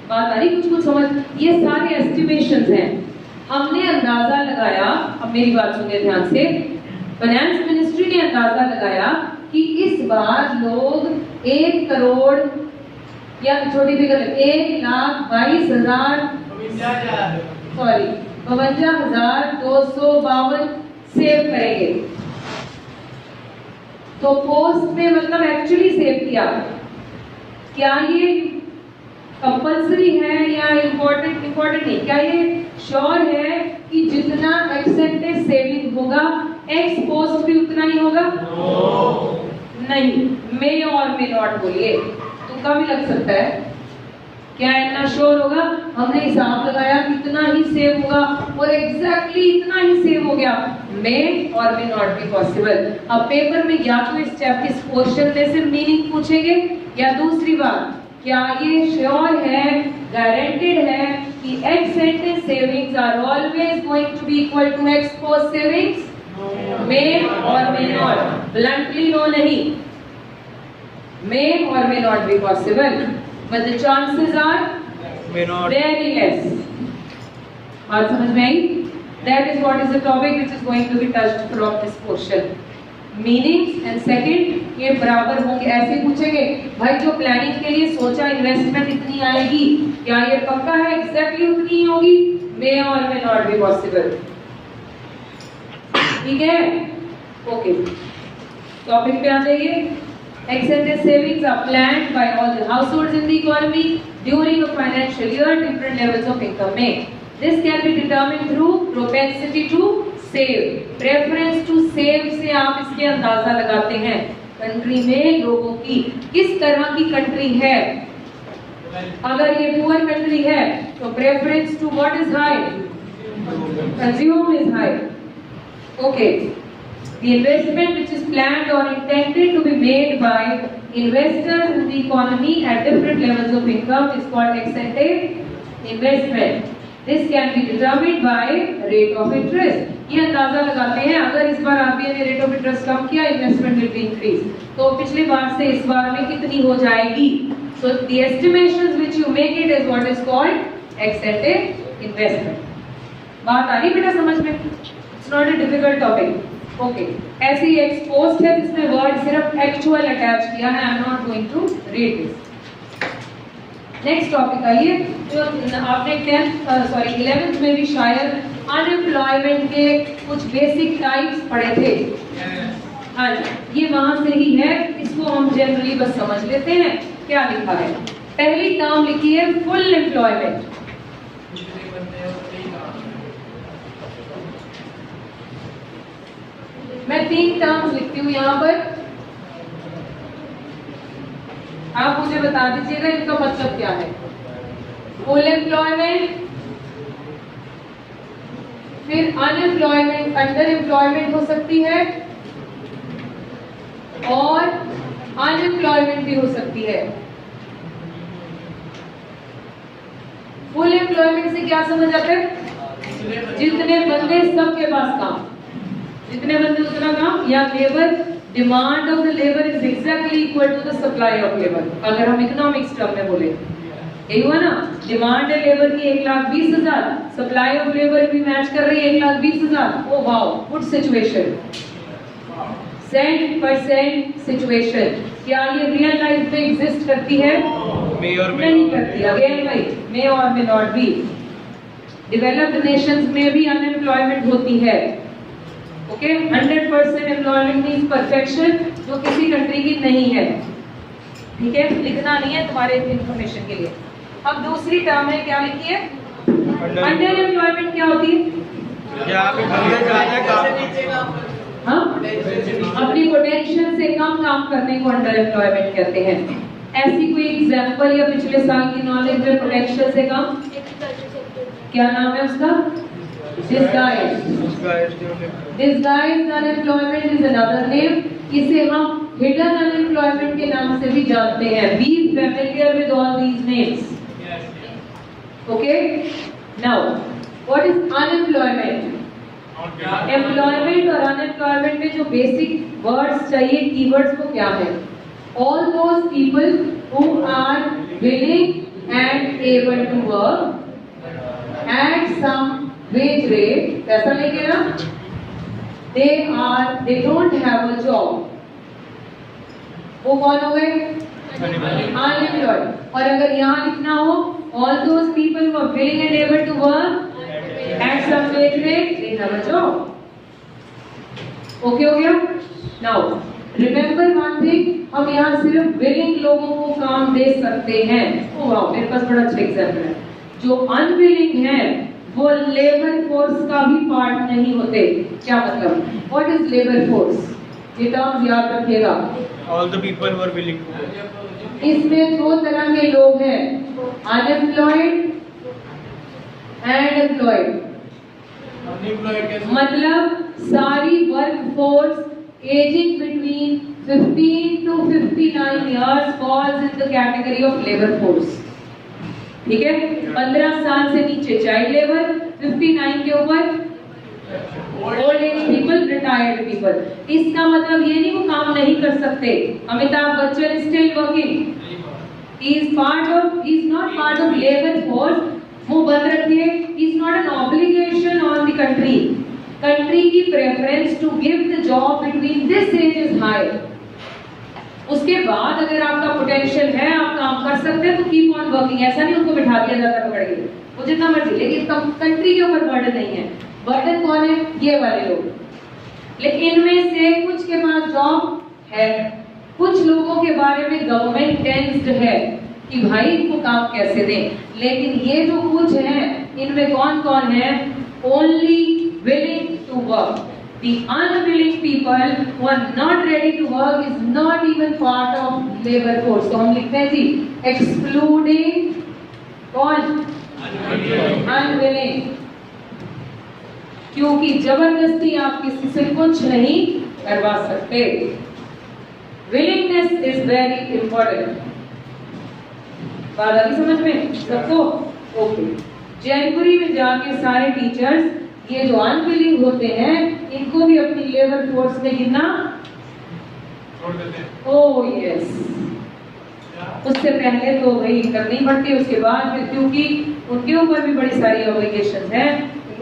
बात आ रही कुछ कुछ समझ? ये सारे एस्टिमेशंस हैं। हमने अंदाजा लगाया, अब मेरी बात सुनिए ध्यान से, फाइनेंस मिनिस्ट्री ने अंदाजा लगाया कि इस बार लोग 1 करोड़ या छोटी फिगर 1,22,000 सॉरी 52,252 सेव करेंगे। तो पोस्ट में मतलब एक्चुअली सेव किया। क्या ये कंपल्सरी है या इम्पोर्टेंट नहीं? क्या ये श्योर है कि जितना एक्सेंटे सेविंग होगा एक्स पोस्ट भी उतना ही होगा? नहीं, मे और मे नॉट बोलिए, तुक्का भी लग सकता है। क्या इतना श्योर होगा? हमने हिसाब लगाया कितना ही सेव होगा और एग्जैक्टली इतना ही सेव हो गया। मे और मे नॉट बी पॉसिबल। अब पेपर में या तो इस चैप्टर इस क्वेश्चन में से मीनिंग पूछेंगे, या दूसरी बात, क्या ये श्योर है, गारंटेड है कि ex ante savings are always going to be equal to ex post savings? may or may not, bluntly no नहीं, may or may not be possible, but the chances are May not. very less. बात समझ में आई? That is what is the topic which is going to be touched from this portion. Meanings and second, ये बराबर होंगे. ऐसे पूछेंगे भाई जो प्लानिंग के लिए सोचा इन्वेस्टमेंट इतनी आएगी, क्या ये पक्का है एग्जैक्टली उतनी ही होगी? May or may not be possible. ठीक है? ओके. टॉपिक पे आ जाइए. Extended savings are planned by all the households in the economy during a financial year. Different levels of income made. This can be determined through propensity to save. Preference to save से आप इसके अंदाजा लगाते हैं. Country में लोगों की किस तरह की कंट्री है. अगर ये पुअर कंट्री है तो preference to what is high? Consume is high. Okay. The investment which is planned or intended to be made by investors in the economy at different levels of income is called ex ante investment. This can be determined by rate of interest. ये अंदाजा लगाते हैं अगर इस बार RBI ने rate of interest कम किया, investment will be increase, तो पिछली बार से इस बार में कितनी हो जाएगी. So the estimations which you make it is what is called ex ante investment. बात आ रही बेटा समझ में? It's not a difficult topic. Okay. ऐसी एक्सपोज्ड है जिसमें वर्ड सिर्फ एक्चुअल अटैच किया है. I am not going to read this. Next topic आइए. जो आपने 11th में भी शायद अनएम्प्लॉयमेंट के कुछ बेसिक टाइप्स पढ़े थे. हाँ जी, ये वहां से ही है. इसको हम जनरली बस समझ लेते हैं क्या लिखा है. पहली टर्म लिखी है फुल एम्प्लॉयमेंट. मैं 3 टर्म्स लिखती हूँ यहाँ पर. आप मुझे बता दीजिएगा इनका मतलब क्या है. फुल एम्प्लॉयमेंट, फिर अनएम्प्लॉयमेंट, अंडर एम्प्लॉयमेंट हो सकती है और अनएम्प्लॉयमेंट भी हो सकती है. फुल एम्प्लॉयमेंट से क्या समझ आता है? जितने बंदे सबके पास काम, जितने बंदे उतना काम, या labour demand of the labour is exactly equal to the supply of labour. अगर हम इकोनॉमिक्स टर्म में बोले यही हुआ ना. डिमांड है लेबर की 1,20,000, सप्लाई ऑफ लेबर भी मैच कर रही है 1,20,000. Oh wow, good situation. %% Situation. क्या ये रियल लाइफ में एग्जिस्ट करती है? नहीं करती. अगेन भाई, मे और may not be. Developed Nations में भी अनएम्प्लॉयमेंट होती है. ओके. 100% एम्प्लॉयमेंट मींस परफेक्शन, जो किसी कंट्री की नहीं है. ठीक है, लिखना नहीं है तुम्हारे इंफॉर्मेशन के लिए. अब दूसरी टर्म है, क्या लिखी है? Under employment. क्या होती है? हाँ, अपनी पोटेंशियल से कम काम करने को अंडर एम्प्लॉयमेंट कहते हैं. ऐसी कोई एग्जांपल या पिछले साल की नॉलेज में पोटेंशियल से कम? क्या नाम है उसका? Disguised unemployment is another name. इसे हम hidden unemployment के नाम से भी जानते हैं. Be familiar with all these names. Okay. Now, what is unemployment? Employment और unemployment में जो basic words चाहिए, keywords वो क्या है? All those people who are willing and able to work at some wage rate, ऐसा लिखे ना? They don't have a job. वो कौन हो गए? Unemployed. और अगर यहाँ लिखना हो all those people who are willing and able to work at some wage rate, they have a job. Okay हो गया? Now remember one thing, हम यहाँ सिर्फ willing लोगों को काम दे सकते हैं. ओह वाह, मेरे पास बड़ा अच्छा एग्जाम्पल है. जो unwilling है वो लेबर फोर्स का भी पार्ट नहीं होते. क्या मतलब? What is labour force? ये टर्म याद रखिएगा. All the people who are willing to. इसमें 2 तरह के लोग हैं, अनएम्प्लॉयड एंड एम्प्लॉयड. मतलब सारी work force ageing between 15 to 59 years falls in the category of labor force. ठीक है. 15 साल से नीचे चाइल्ड लेबर, 59 के ऊपर old age people, retired people. इसका मतलब ये नहीं वो काम नहीं कर सकते। Amitabh Bachchan still working, he is not part of labor force। मुंह बंद रखिए, he is not an obligation on the country। Country की preference to give the job between this age is high. उसके बाद अगर आपका पोटेंशियल है, आप काम कर सकते हैं तो कीप ऑन वर्किंग। ऐसा नहीं उनको बिठा दिया जाता पकड़ के, वो जितना मर्जी, लेकिन कंट्री के ऊपर बर्डन नहीं है। बर्डन कौन है? ये वाले लोग। लेकिन इनमें से कुछ के पास जॉब है, कुछ लोगों के बारे में गवर्नमेंट टेंस्ड है कि भाई इनको काम कैसे दें। लेकिन ये जो कुछ है, इनमें कौन कौन है? Only willing to work। The unwilling people who are not ready to work is not even part of labor force। तो हम लिखते हैं जी excluding कौन? unwilling। क्योंकि जबरदस्ती आप किसी से कुछ नहीं करवा सकते। willingness is very important। बात आ गई समझ में सबको? ओके। जयपुरी में जाके सारे टीचर्स ये जो अनविलिंग होते हैं इनको भी अपनी लेबर फोर्स में गिनना छोड़ देते हैं। ओह यस, उससे पहले तो वही करनी पड़ती है, उसके बाद फिर क्योंकि उनके ऊपर भी बड़ी सारी ऑब्लिगेशंस हैं,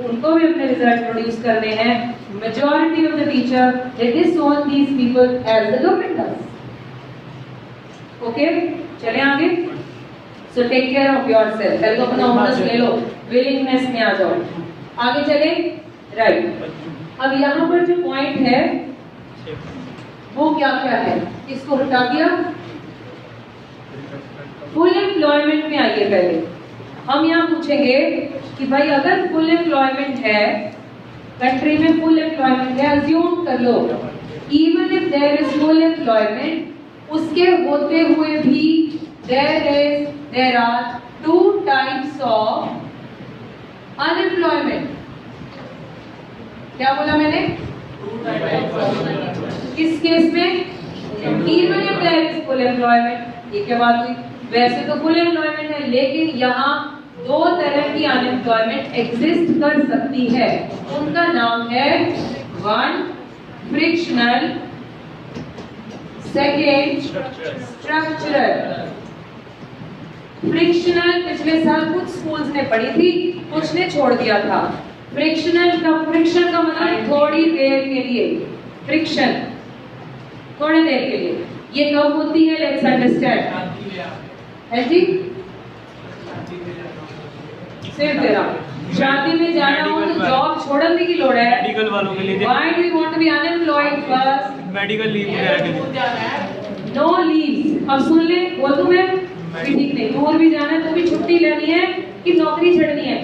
उनको भी अपने रिजल्ट प्रोड्यूस करने हैं। Majority of the teacher they disown these people as the government does. Okay, चले आगे। So take care of yourself. पहले तो अपना ऑनर्स ले लो, विलिंगनेस में आ जाओ। आगे चले, राइट। अब यहाँ पर जो पॉइंट है वो क्या क्या है, इसको हटा दिया। फुल एम्प्लॉयमेंट में आइए। पहले हम यहाँ पूछेंगे कि भाई अगर फुल एम्प्लॉयमेंट है, कंट्री में फुल एम्प्लॉयमेंट है, अज्यूम कर लो, even if there is full employment, उसके होते हुए भी there are two types of unemployment. क्या बोला मैंने? किस केस में? Even if there is full employment. ये क्या बात हुई? वैसे तो फुल एम्प्लॉयमेंट है, लेकिन यहाँ दो तरह की अनएम्प्लॉयमेंट एग्जिस्ट कर सकती है। उनका नाम है one frictional, second structural. Frictional पिछले साल कुछ स्कूल्स ने पढ़ी थी, कुछ ने छोड़ दिया था। फ्रिक्शनल का मतलब थोड़ी देर के लिए, फ्रिक्शन थोड़ी देर के लिए। ये कब होती है? Let's understand. है जी, सिर्फ तेरा शादी में जाना हो तो जॉब छोड़ने की लोड़ है। मेडिकल वालों के लिए why do you want to be unemployed first? Medical leave के लिए। No leaves. अब सुन ले, बोल दूं मैं कि ठीक नहीं, दूर भी जाना है तो भी छुट्टी लेनी है कि नौकरी छोड़नी है?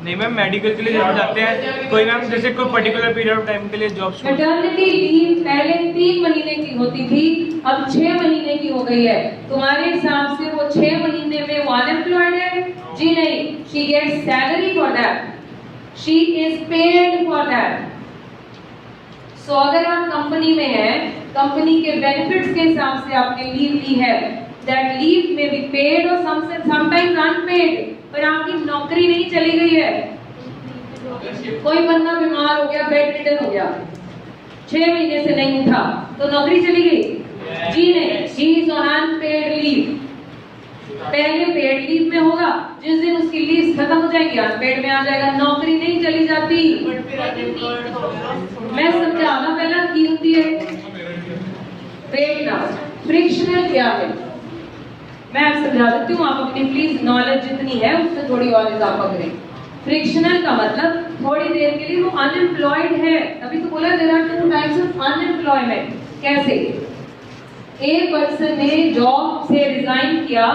नहीं मैम, मेडिकल के लिए जरूर जाते हैं। कोई मैम जैसे कोई पर्टिकुलर पीरियड ऑफ टाइम के लिए जॉब। मैटरनिटी लीव पहले 3 महीने की होती थी, अब 6 महीने की हो गई है। तुम्हारे हिसाब से वो 6 महीने में वो अनएम्प्लॉयड है? जी नहीं, she gets salary for that, she is paid for that. So अगर आप कंपनी में हैं, कंपनी के बेनिफिट्स के हिसाब से आपने लीव ली है, दैट लीव में बी पेड और समटाइम्स अनपेड, पर आपकी नौकरी नहीं चली गई है। कोई बंदा बीमार हो गया, बेड रिडन हो गया, 6 महीने से नहीं उठा, तो नौकरी चली गई? जी नहीं, she is on unpaid leave. पहले पेड लीव में होगा, जिस दिन उसकी लीव खत्म हो जाएगी अनपेड में आ जाएगा, नौकरी नहीं चली जाती। मैं समझाना पहला की होती है पेड ना। फ्रिक्शनल क्या है मैं आप समझा देती हूँ, आप अपनी प्लीज नॉलेज जितनी है उससे थोड़ी और इजाफा करें। फ्रिक्शनल का मतलब थोड़ी देर के लिए वो अनएम्प्लॉयड है, तभी तो बोला there are 2 types of unemployment. कैसे? एक पर्सन ने जॉब से रिजाइन किया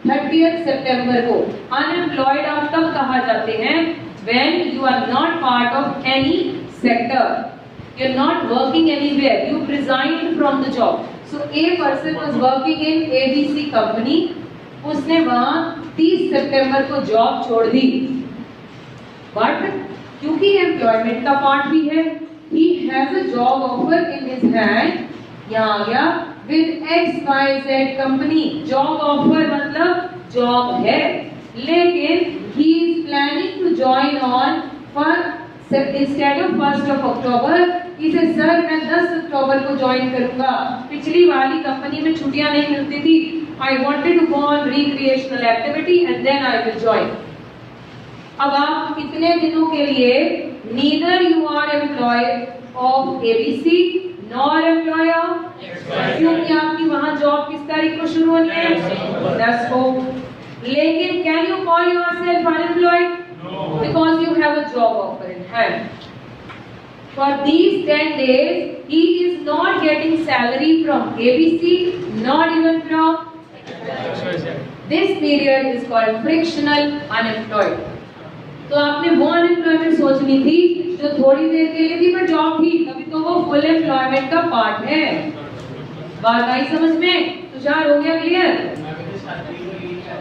30 सितंबर को, अनएम्प्लॉयड आप तब कहा जाते हैं when you are not part of any sector, you are not working anywhere, you resigned from the job. So a person was working in ABC company, उसने वहां 30 सितंबर को जॉब छोड़ दी, बट क्योंकि एम्प्लॉयमेंट का पार्ट भी है, he has a job offer in his hand, यहाँ आ गया with XYZ company. Job offer मतलब जॉब है, लेकिन he is planning to join on for sir instead of 1 अक्टूबर, इसे सर मैं 10 अक्टूबर को ज्वाइन करूंगा, पिछली वाली कंपनी में छुट्टियां नहीं मिलती थी, I wanted to go on recreational activity and then I will join. अब आप कितने दिनों के लिए neither you are employed of ABC nor employer, क्योंकि आपकी वहां जॉब किस तारीख को शुरू होनी है? 10 को। लेकिन can you call yourself unemployed? Because you have a job offer in hand. For these 10 days, he is not getting salary from ABC, not even from. This period is called frictional unemployed. तो आपने वो unemployment सोचनी थी जो थोड़ी देर के लिए थी पर जॉब थी, तभी तो वो फुल एम्प्लॉयमेंट का पार्ट है। बात आई समझ में? तुषार हो गया क्लियर?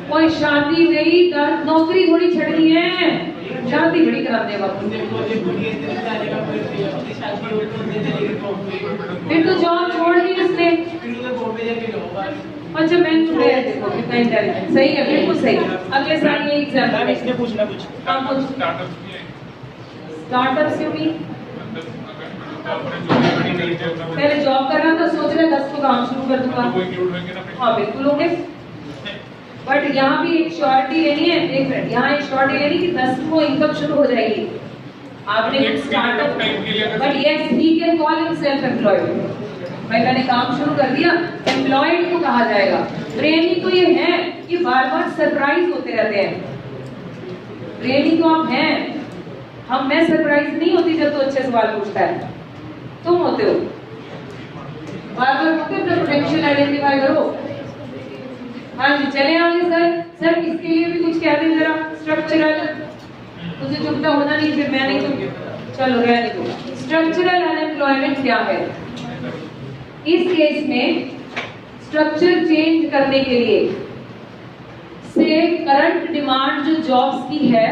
कोई शादी नहीं, नौकरी थोड़ी छड़नी है, शादी बड़ी कराते हैं बापू। फिर तो जॉब छोड़ दी उसने। अच्छा मैंने तो देखो कितना इंटेलिजेंट, सही है, बिल्कुल सही। अगले साल ये एग्जाम इसने पूछना कुछ स्टार्टअप्स क्यों भी पहले जॉब कर रहा था, सोच रहा 10 को काम शुरू कर दूंगा। हाँ बिल्कुल होंगे, बट यहाँ भी एक श्योरिटी लेनी है। एक मिनट, यहाँ एक श्योरिटी लेनी कि 10 को इनकम शुरू हो जाएगी। आपने startup, but yes he can call himself employed. भाई मैंने काम शुरू कर दिया, एम्प्लॉयड को कहा जाएगा। ट्रेनिंग तो ये है कि बार बार सरप्राइज होते रहते हैं। ट्रेनिंग तो आप हैं, मैं सरप्राइज नहीं होती जब तो अच्छे सवाल पूछता है, तुम होते हो। बार बार होते अपना पोटेंशियल आइडेंटिफाई करो। हाँ जी चले आगे सर। सर इसके लिए भी कुछ कह दें जरा, स्ट्रक्चरल। मुझे चुपता होना नहीं, फिर मैं नहीं तो चलो रहने दो। स्ट्रक्चरल अनएम्प्लॉयमेंट क्या है? इस केस में स्ट्रक्चर चेंज करने के लिए से करंट डिमांड जो जॉब्स की है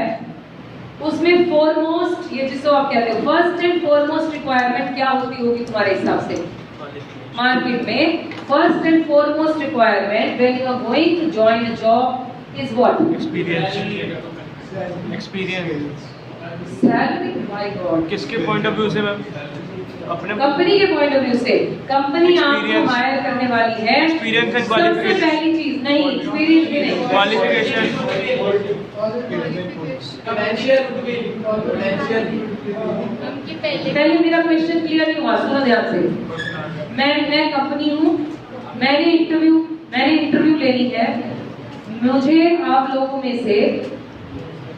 उसमें फॉरमोस्ट, ये जिसको आप कहते हो फर्स्ट एंड फॉरमोस्ट रिक्वायरमेंट क्या होती होगी तुम्हारे हिसाब से मार्केट में? First and foremost requirement when you are going to join a job is what? Experience. Salary, my god. किसके पॉइंट ऑफ व्यू से मैम? अपने कंपनी के पॉइंट ऑफ व्यू से। कंपनी आपको हायर करने वाली है, एक्सपीरियंस एंड सबसे पहली चीज नहीं, एक्सपीरियंस भी नहीं, क्वालिफिकेशन। पहले मेरा क्वेश्चन क्लियर नहीं हुआ, सुनो ध्यान से। मैं कंपनी हूँ, मैंने इंटरव्यू लेनी है, मुझे आप लोगों में से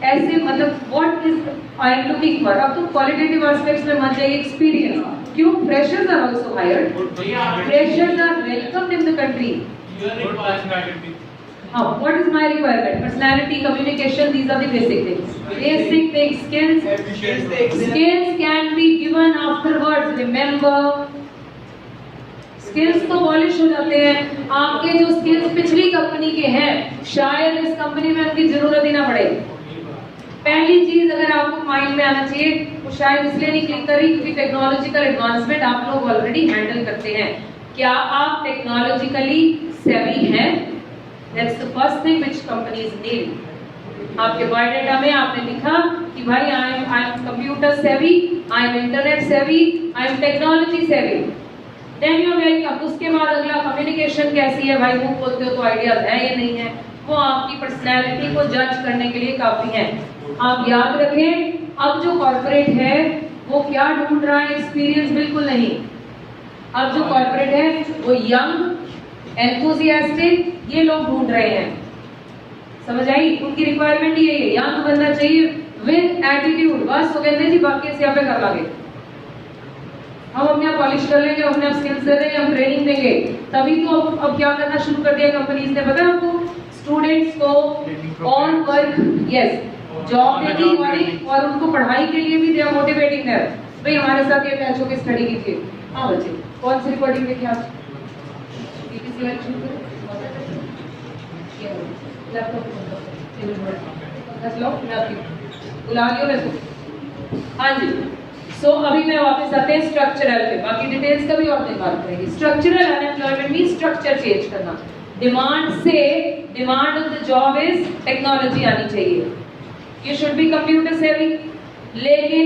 ऐसे मतलब what is I am looking for. अब तुम क्वालिटेटिव एस्पेक्ट्स में मत जाइए, एक्सपीरियंस। क्यों? Freshers are also hired, freshers are welcomed in the country. हाँ, what is my requirement? Personality, communication, these are the basic things. Basic things, skills can be given afterwards. Remember, skills तो polish हो जाते हैं। आपके जो skills पिछली company के हैं, शायद इस कंपनी में उनकी जरूरत ही ना पड़े। पहली चीज अगर आपको माइंड में आना चाहिए, वो शायद इसलिए नहीं क्लिक करी क्योंकि टेक्नोलॉजिकल एडवांसमेंट आप लोग ऑलरेडी हैंडल करते हैं। क्या आप टेक्नोलॉजिकली सेवी हैं? That's the first thing which companies need. आपके बायोडाटा में आपने लिखा कि भाई I am computer savvy, I am internet savvy, I am technology savvy. Then you are welcome. उसके बाद अगला कम्युनिकेशन कैसी है भाई, वो बोलते हो तो आइडियाज है या नहीं है, वो आपकी पर्सनैलिटी को जज करने के लिए काफी है। आप याद रखें, अब जो कॉर्पोरेट है वो क्या ढूंढ रहा है? एक्सपीरियंस बिल्कुल नहीं। अब जो कॉर्पोरेट है वो यंग, एंथुसियास्टिक, ये लोग ढूंढ रहे हैं। समझ आई? उनकी रिक्वायरमेंट ये है, यंग बनना चाहिए विद एटीट्यूड। बस वो कहते हैं जी बाकी इस यहाँ पे कर लागे, हम अपने आप पॉलिश कर लेंगे, अपने आप स्किल्स दे देंगे, हम ट्रेनिंग देंगे। तभी तो अब क्या करना शुरू कर दिया कंपनीज ने, पता है आपको? स्टूडेंट्स को ऑन वर्क, यस, जॉब देती मॉर्निंग, और उनको पढ़ाई के लिए भी दे आर मोटिवेटिंग देम। भाई हमारे साथ ये अटैच होकर स्टडी कीजिए। हाँ बच्चे, कौन सी रिकॉर्डिंग देखिए आप? बुला लियो मेरे को। हाँ जी, सो अभी मैं वापस आते हैं स्ट्रक्चरल पे, बाकी डिटेल्स का भी और दिन बात करेंगे। Structural unemployment mean structure change करना। डिमांड से demand of the job is technology आनी चाहिए, यू शुड बी कंप्यूटर सेवी। लेकिन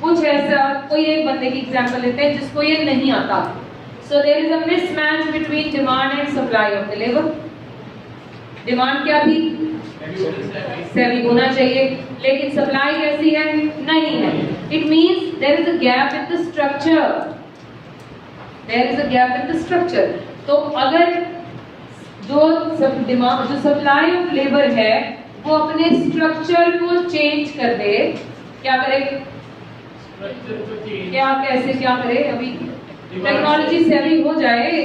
कुछ ऐसा कोई एक बंदे की एग्जांपल लेते हैं जिसको ये नहीं आता। So there is a mismatch between demand and supply of the labour. Demand क्या थी? सेवी होना चाहिए, लेकिन सप्लाई कैसी है? नहीं है। It means there is a gap in the structure, there is a gap in the structure. तो अगर जो सप्लाई ऑफ लेबर है वो अपने स्ट्रक्चर को चेंज कर दे, क्या करे? क्या कैसे क्या करे? अभी टेक्नोलॉजी सेवी हो जाए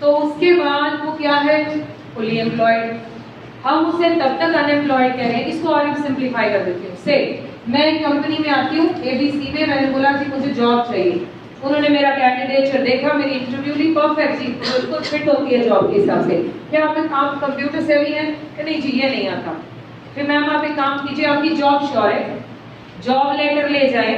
तो उसके बाद वो क्या है? Fully employed. हम उसे तब तक अनएम्प्लॉयड कह रहे हैं। इसको और सिंपलीफाई कर देते हैं। से मैं एक कंपनी में आती हूँ एबीसी में, मैंने बोला कि मुझे जॉब चाहिए। उन्होंने मेरा कैंडिडेचर देखा, मेरी इंटरव्यू ली, परफेक्ट जी, बिल्कुल फिट होती है जॉब के हिसाब से। क्या आप कंप्यूटर सेवी हैं? नहीं जी, ये नहीं आता। फिर मैम आप एक काम कीजिए, आपकी जॉब श्योर है, जॉब लेटर ले जाएं,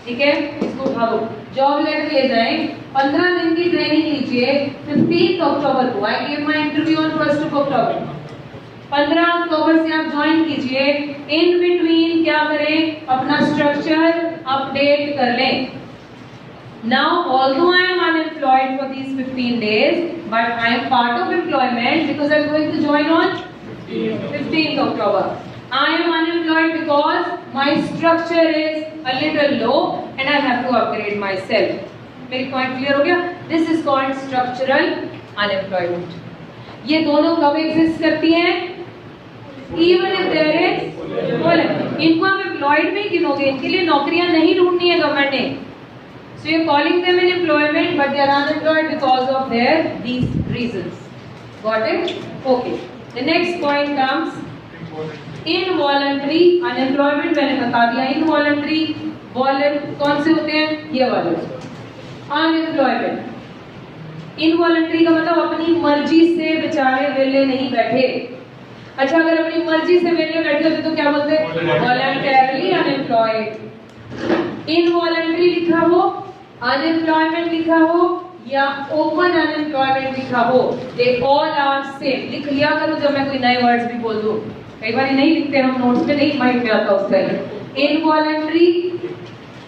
ठीक है, इसको उठा दो, जॉब लेटर ले जाएं, 15 दिन की ट्रेनिंग लीजिए, 15 अक्टूबर को I give my interview on 1 अक्टूबर। 15 अक्टूबर से आप ज्वाइन कीजिए। इन बिटवीन क्या करें? अपना स्ट्रक्चर अपडेट कर लें। Now, although I am unemployed for these 15 days, but I am part of employment because I am going to join on 15th October. I am unemployed because my structure is a little low and I have to upgrade myself. मेरी point clear हो गया? This is called structural unemployment. ये दोनों कब exist करती हैं? Even if there is employment. इनको हम एम्प्लॉयड में गिनोगे, इनके लिए नौकरियां नहीं ढूंढनी है गवर्नमेंट ने। So you're calling them in employment, but they are unemployed because of these reasons. Got it? Okay. The next point comes involuntary unemployment. मैंने बता दिया involuntary, कौन से होते हैं? ये वाले unemployment. Involuntary का मतलब अपनी मर्जी से बेचारे वेले नहीं बैठे। अच्छा, अगर अपनी मर्जी से वेले बैठे होते तो क्या बोलते? Voluntarily unemployed. Involuntary लिखा हो, अनएम्प्लॉयमेंट लिखा हो या ओपन अनएम्प्लॉयमेंट लिखा हो, दे ऑल आर सेम। लिख लिया करो जब मैं कोई नए वर्ड्स भी बोल दूं। कई बार नहीं लिखते हम नोट्स में, नहीं माइंड में आता उसका। इनवॉलंटरी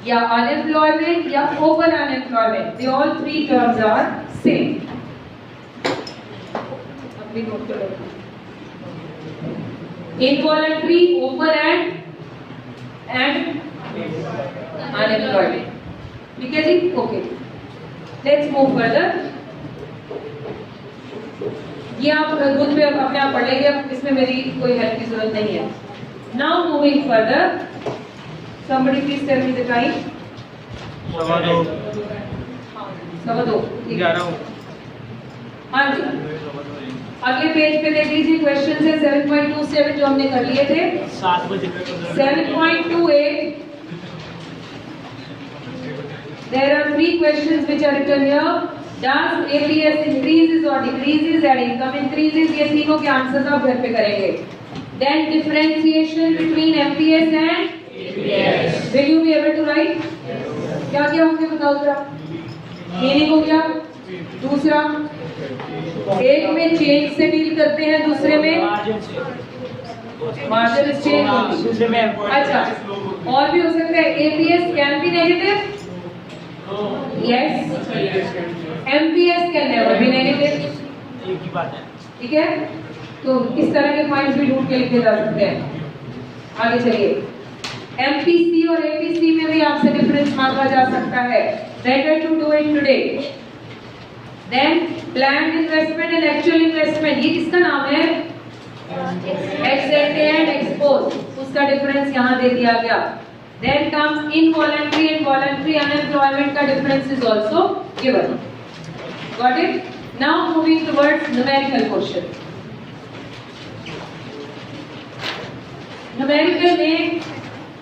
या अनएम्प्लॉयमेंट या open unemployment, they all three terms are same. अपनी नोट कर लो। Involuntary, open and unemployment. ठीक है जी? Okay, let's move further. ये आप खुद पे अपने आप पढ़ लेंगे, इसमें मेरी कोई हेल्प की जरूरत नहीं है। Now moving further, somebody please tell me the time. 2:15 11। हाँ जी, अगले पेज पे देख लीजिए, क्वेश्चन है 7.27 जो हमने कर लिए थे। 7 बजे 7.28 there are 3 questions which are written here. Does APS increases or decreases and income increases? ये तीनों के आंसर्स आप घर पे करेंगे। Then differentiation between MPS and APS. Will you be able to write? क्या क्या होंगे बताओ जरा। मीनिंग हो गया, दूसरा एक में चेंज से डील करते हैं, दूसरे में मार्जिन चेंज, दूसरे में। अच्छा, और भी हो सकता है APS can be negative, yes, MPS can never be negative. एक ही बात है, ठीक है? तो इस तरह के पॉइंट्स भी ढूंढ के लिखे जा सकते हैं। आगे चलिए, MPC और APC में भी आपसे डिफरेंस मांगा जा सकता है। Better to do it today. Then planned investment and actual investment, ये किसका नाम है? एक्स एंटे एंड एक्सपोज, उसका डिफरेंस यहाँ दे दिया गया। Then comes involuntary and voluntary unemployment का difference is also given. Got it? Now moving towards numerical portion. Numerical में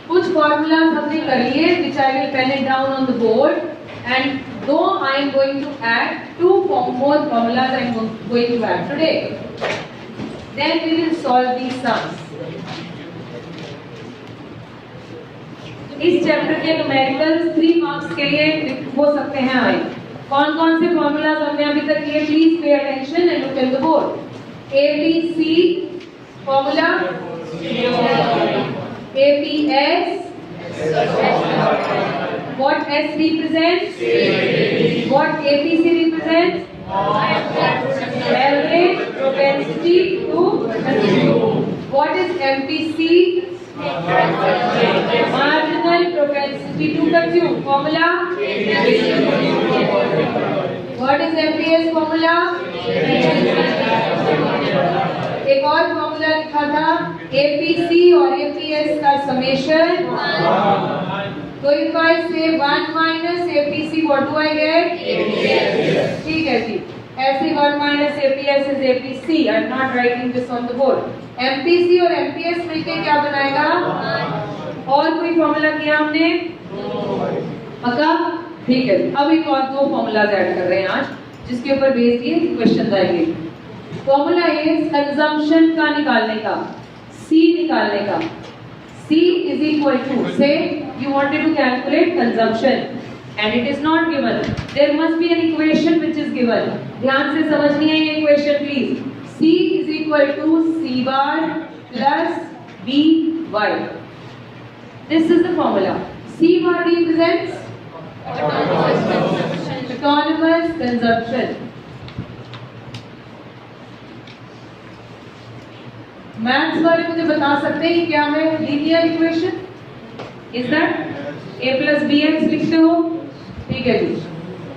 कुछ formulas हमने कर लिए, which I will pen it down on the board. And though I am going to add 2 more formulas, I am going to add today. Then we will solve these sums. इस chapter के numericals 3 marks के लिए हो सकते हैं आए। कौन कौन से फॉर्मूलाज हमने अभी तक किए? Please pay attention and look at the board. ABC formula, APS What S represents? What APC represents? Average propensity to consume. What is MPC? Marginal propensity to consume. Formula? What is MPS formula? एक और formula लिखा था APC और APS का summation. So if I say 1 minus APC, what do I get? APS. ठीक है जी. ऐसे 1 minus APS is APC. I am not writing this on the board. MPC और MPS मिलके क्या बनाएगा? और कोई फॉर्मूला किया हमने? पक्का? ठीक है. अब एक और दो फॉर्मूलाज ऐड कर रहे हैं आज, जिसके ऊपर बेस्ड ये क्वेश्चन आएंगे. फॉर्मूला इज कंजम्पशन का निकालने का, C निकालने का. C is equal to, say you wanted to calculate consumption and it is not given. There must be an equation which is given. ध्यान से समझनी है ये equation please. C is equal to C bar plus B y. This is the formula. C bar represents autonomous consumption. Maths वाले मुझे बता सकते हैं क्या है linear equation? Is that a plus bx लिखते हो? ठीक है जी.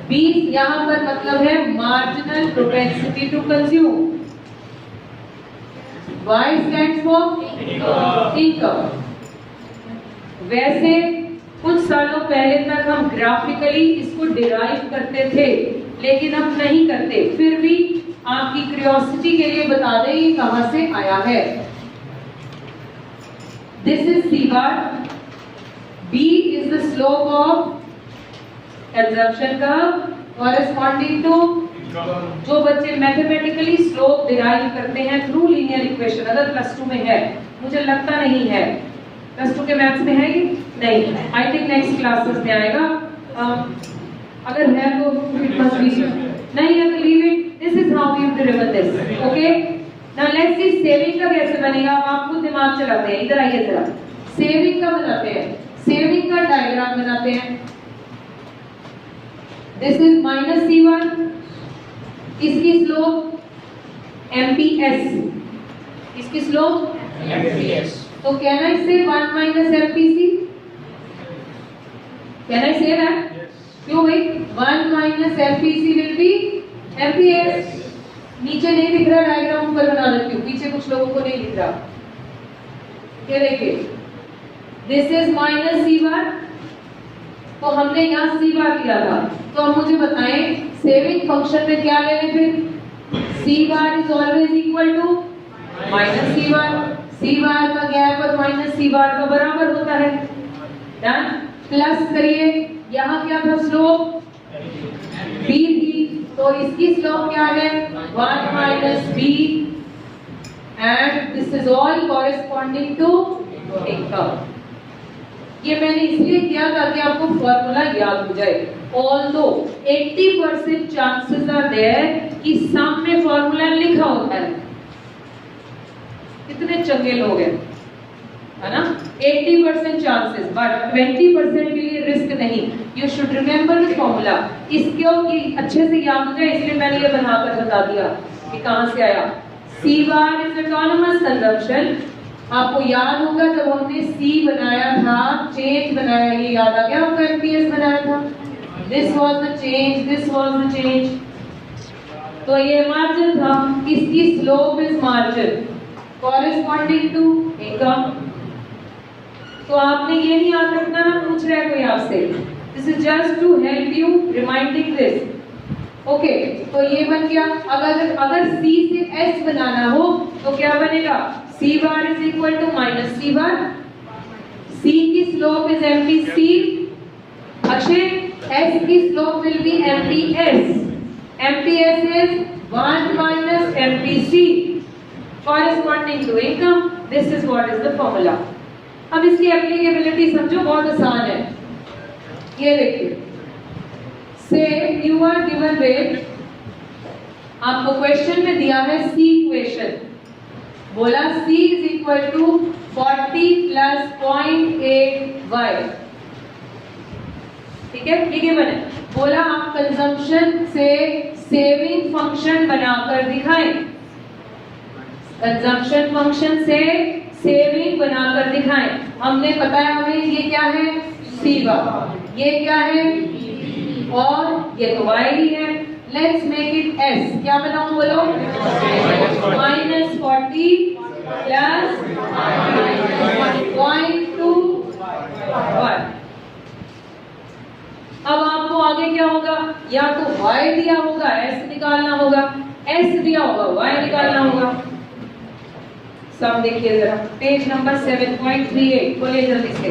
b यहाँ पर मतलब है marginal propensity to consume. y stands for income. वैसे कुछ सालों पहले तक हम ग्राफिकली इसको डिराइव करते थे, लेकिन अब नहीं करते. फिर भी आपकी क्यूरियोसिटी के लिए बता दें ये कहां से आया है. This is C bar. B is the slope of consumption curve corresponding to, जो बच्चे मैथमेटिकली स्लोप डिराइव करते हैं थ्रू लीनियर इक्वेशन, अगर प्लस 2 में है, मुझे लगता नहीं है प्लस 2 के मैथ्स में है कि नहीं, आई थिंक नेक्स्ट क्लासेस में आएगा. अगर है तो इट मस्ट बी, नहीं है तो leave it. This is how we have to remember this. Okay? Now let's see saving का कैसे बनेगा. अब आप खुद दिमाग चलाते हैं. इधर आइए जरा. सेविंग का बनाते हैं. सेविंग का डायग्राम बनाते हैं. This is minus C1. इसकी स्लोप MPS. इसकी स्लोप MPS. तो can I say 1 minus MPC? Can I say that? क्यों भाई? 1 minus MPC will be MPS. नीचे नहीं दिख रहा डायग्राम, ऊपर बना देती हूँ. पीछे कुछ लोगों को नहीं दिख रहा. ये देखिए, this is minus C bar. तो हमने यहाँ C bar किया था. तो अब मुझे बताएं सेविंग फंक्शन में क्या लेने फिर? C bar is always equal to minus C bar. C bar का गैप और माइनस C bar का बराबर होता है. डन. प्लस करिए. यहाँ क्या था स्लोप? B थी, तो इसकी स्लोप क्या है? 1 minus B, and this is all corresponding to income. ये मैंने इसलिए किया ताकि आपको फॉर्मूला याद हो जाए. Although 80% chances are there कि सम में फॉर्मूला लिखा होता है. कितने चंगे लोग हैं, है ना? 80% चांसेस, बट 20% के लिए रिस्क नहीं. You should remember the formula. इसको कि अच्छे से याद हो जाए, इसलिए मैंने ये बनाकर बता दिया कि कहां से आया. C bar is autonomous consumption. आपको याद होगा जब हमने C बनाया था, चेंज बनाया, ये याद आ गया आपको? MPS बनाया था. This was the change, this was the change. तो ये मार्जिन था. इसकी slope is margin corresponding to income. तो आपने ये नहीं याद रखना ना, पूछ रहा है कोई आपसे. This is just to help you reminding this. Okay, तो ये बन गया. अगर C से S बनाना हो तो क्या बनेगा? C bar is equal to minus C bar. C की slope is MPC. Akshay, S की slope will be MPS. MPS is 1 minus MPC corresponding to income. This is what is the formula. अब इसकी applicability समझो, बहुत आसान है. ये देखिए, say you are given with, आपको क्वेश्चन में दिया है C इक्वेशन. बोला C is equal to 40 plus 0.8y, ठीक है, ये गिवन है। बोला आप कंजम्पशन से सेविंग फंक्शन बनाकर दिखाएं, कंजम्पशन फंक्शन से सेविंग बनाकर दिखाएं। हमने बताया हमें ये क्या है, सीवा, ये क्या है, और ये तो y ही है। लेट्स मेक इट s, क्या बनाऊं बोलो, -40 प्लस 0.21। अब आपको आगे क्या होगा, या तो y दिया होगा s निकालना होगा, s दिया होगा y निकालना होगा। सब देखिए जरा, पेज नंबर 7.38, बोलिए जल्दी से,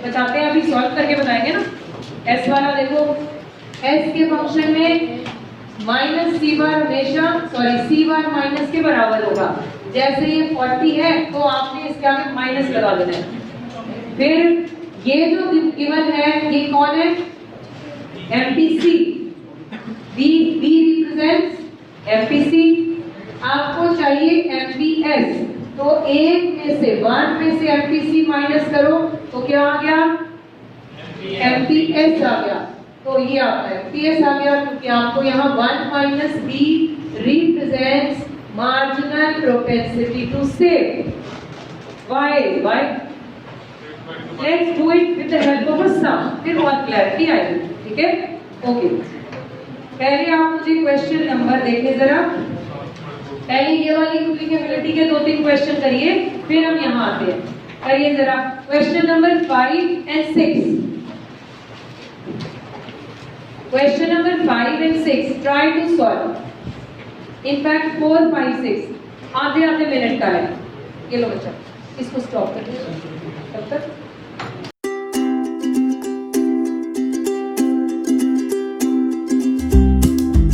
बताते हैं, अभी सॉल्व करके बताएंगे ना। s वाला देखो, s के फंक्शन में माइनस सी बार हमेशा, सॉरी सी बार माइनस के बराबर होगा। जैसे ये 40 है तो आपने इसके आगे माइनस लगा देना है। फिर ये जो गिवन है ये कौन है, MPC, B रिप्रेजेंट्स MPC, आपको चाहिए MPS, तो एक में से 1 में से MPC माइनस करो तो क्या आ गया, MPS आ गया। तो ये आपका MPS आ गया, क्योंकि आपको यहाँ 1 minus B represents marginal propensity to save. Why? Let's do it with the help of a sum, फिर बहुत क्लैरिटी आएगी, ठीक है, ओके। पहले आप मुझे क्वेश्चन नंबर देखें जरा, पहले ये वाली डुप्लीकेबिलिटी के 2-3 क्वेश्चन करिए, फिर हम यहाँ आते हैं। करिए जरा question number 5 and 6, question number 5 and 6 try to solve. In fact 4, 5, 6 आधे मिनट का है। ये लो बच्चा, इसको स्टॉप कर दो तब तक।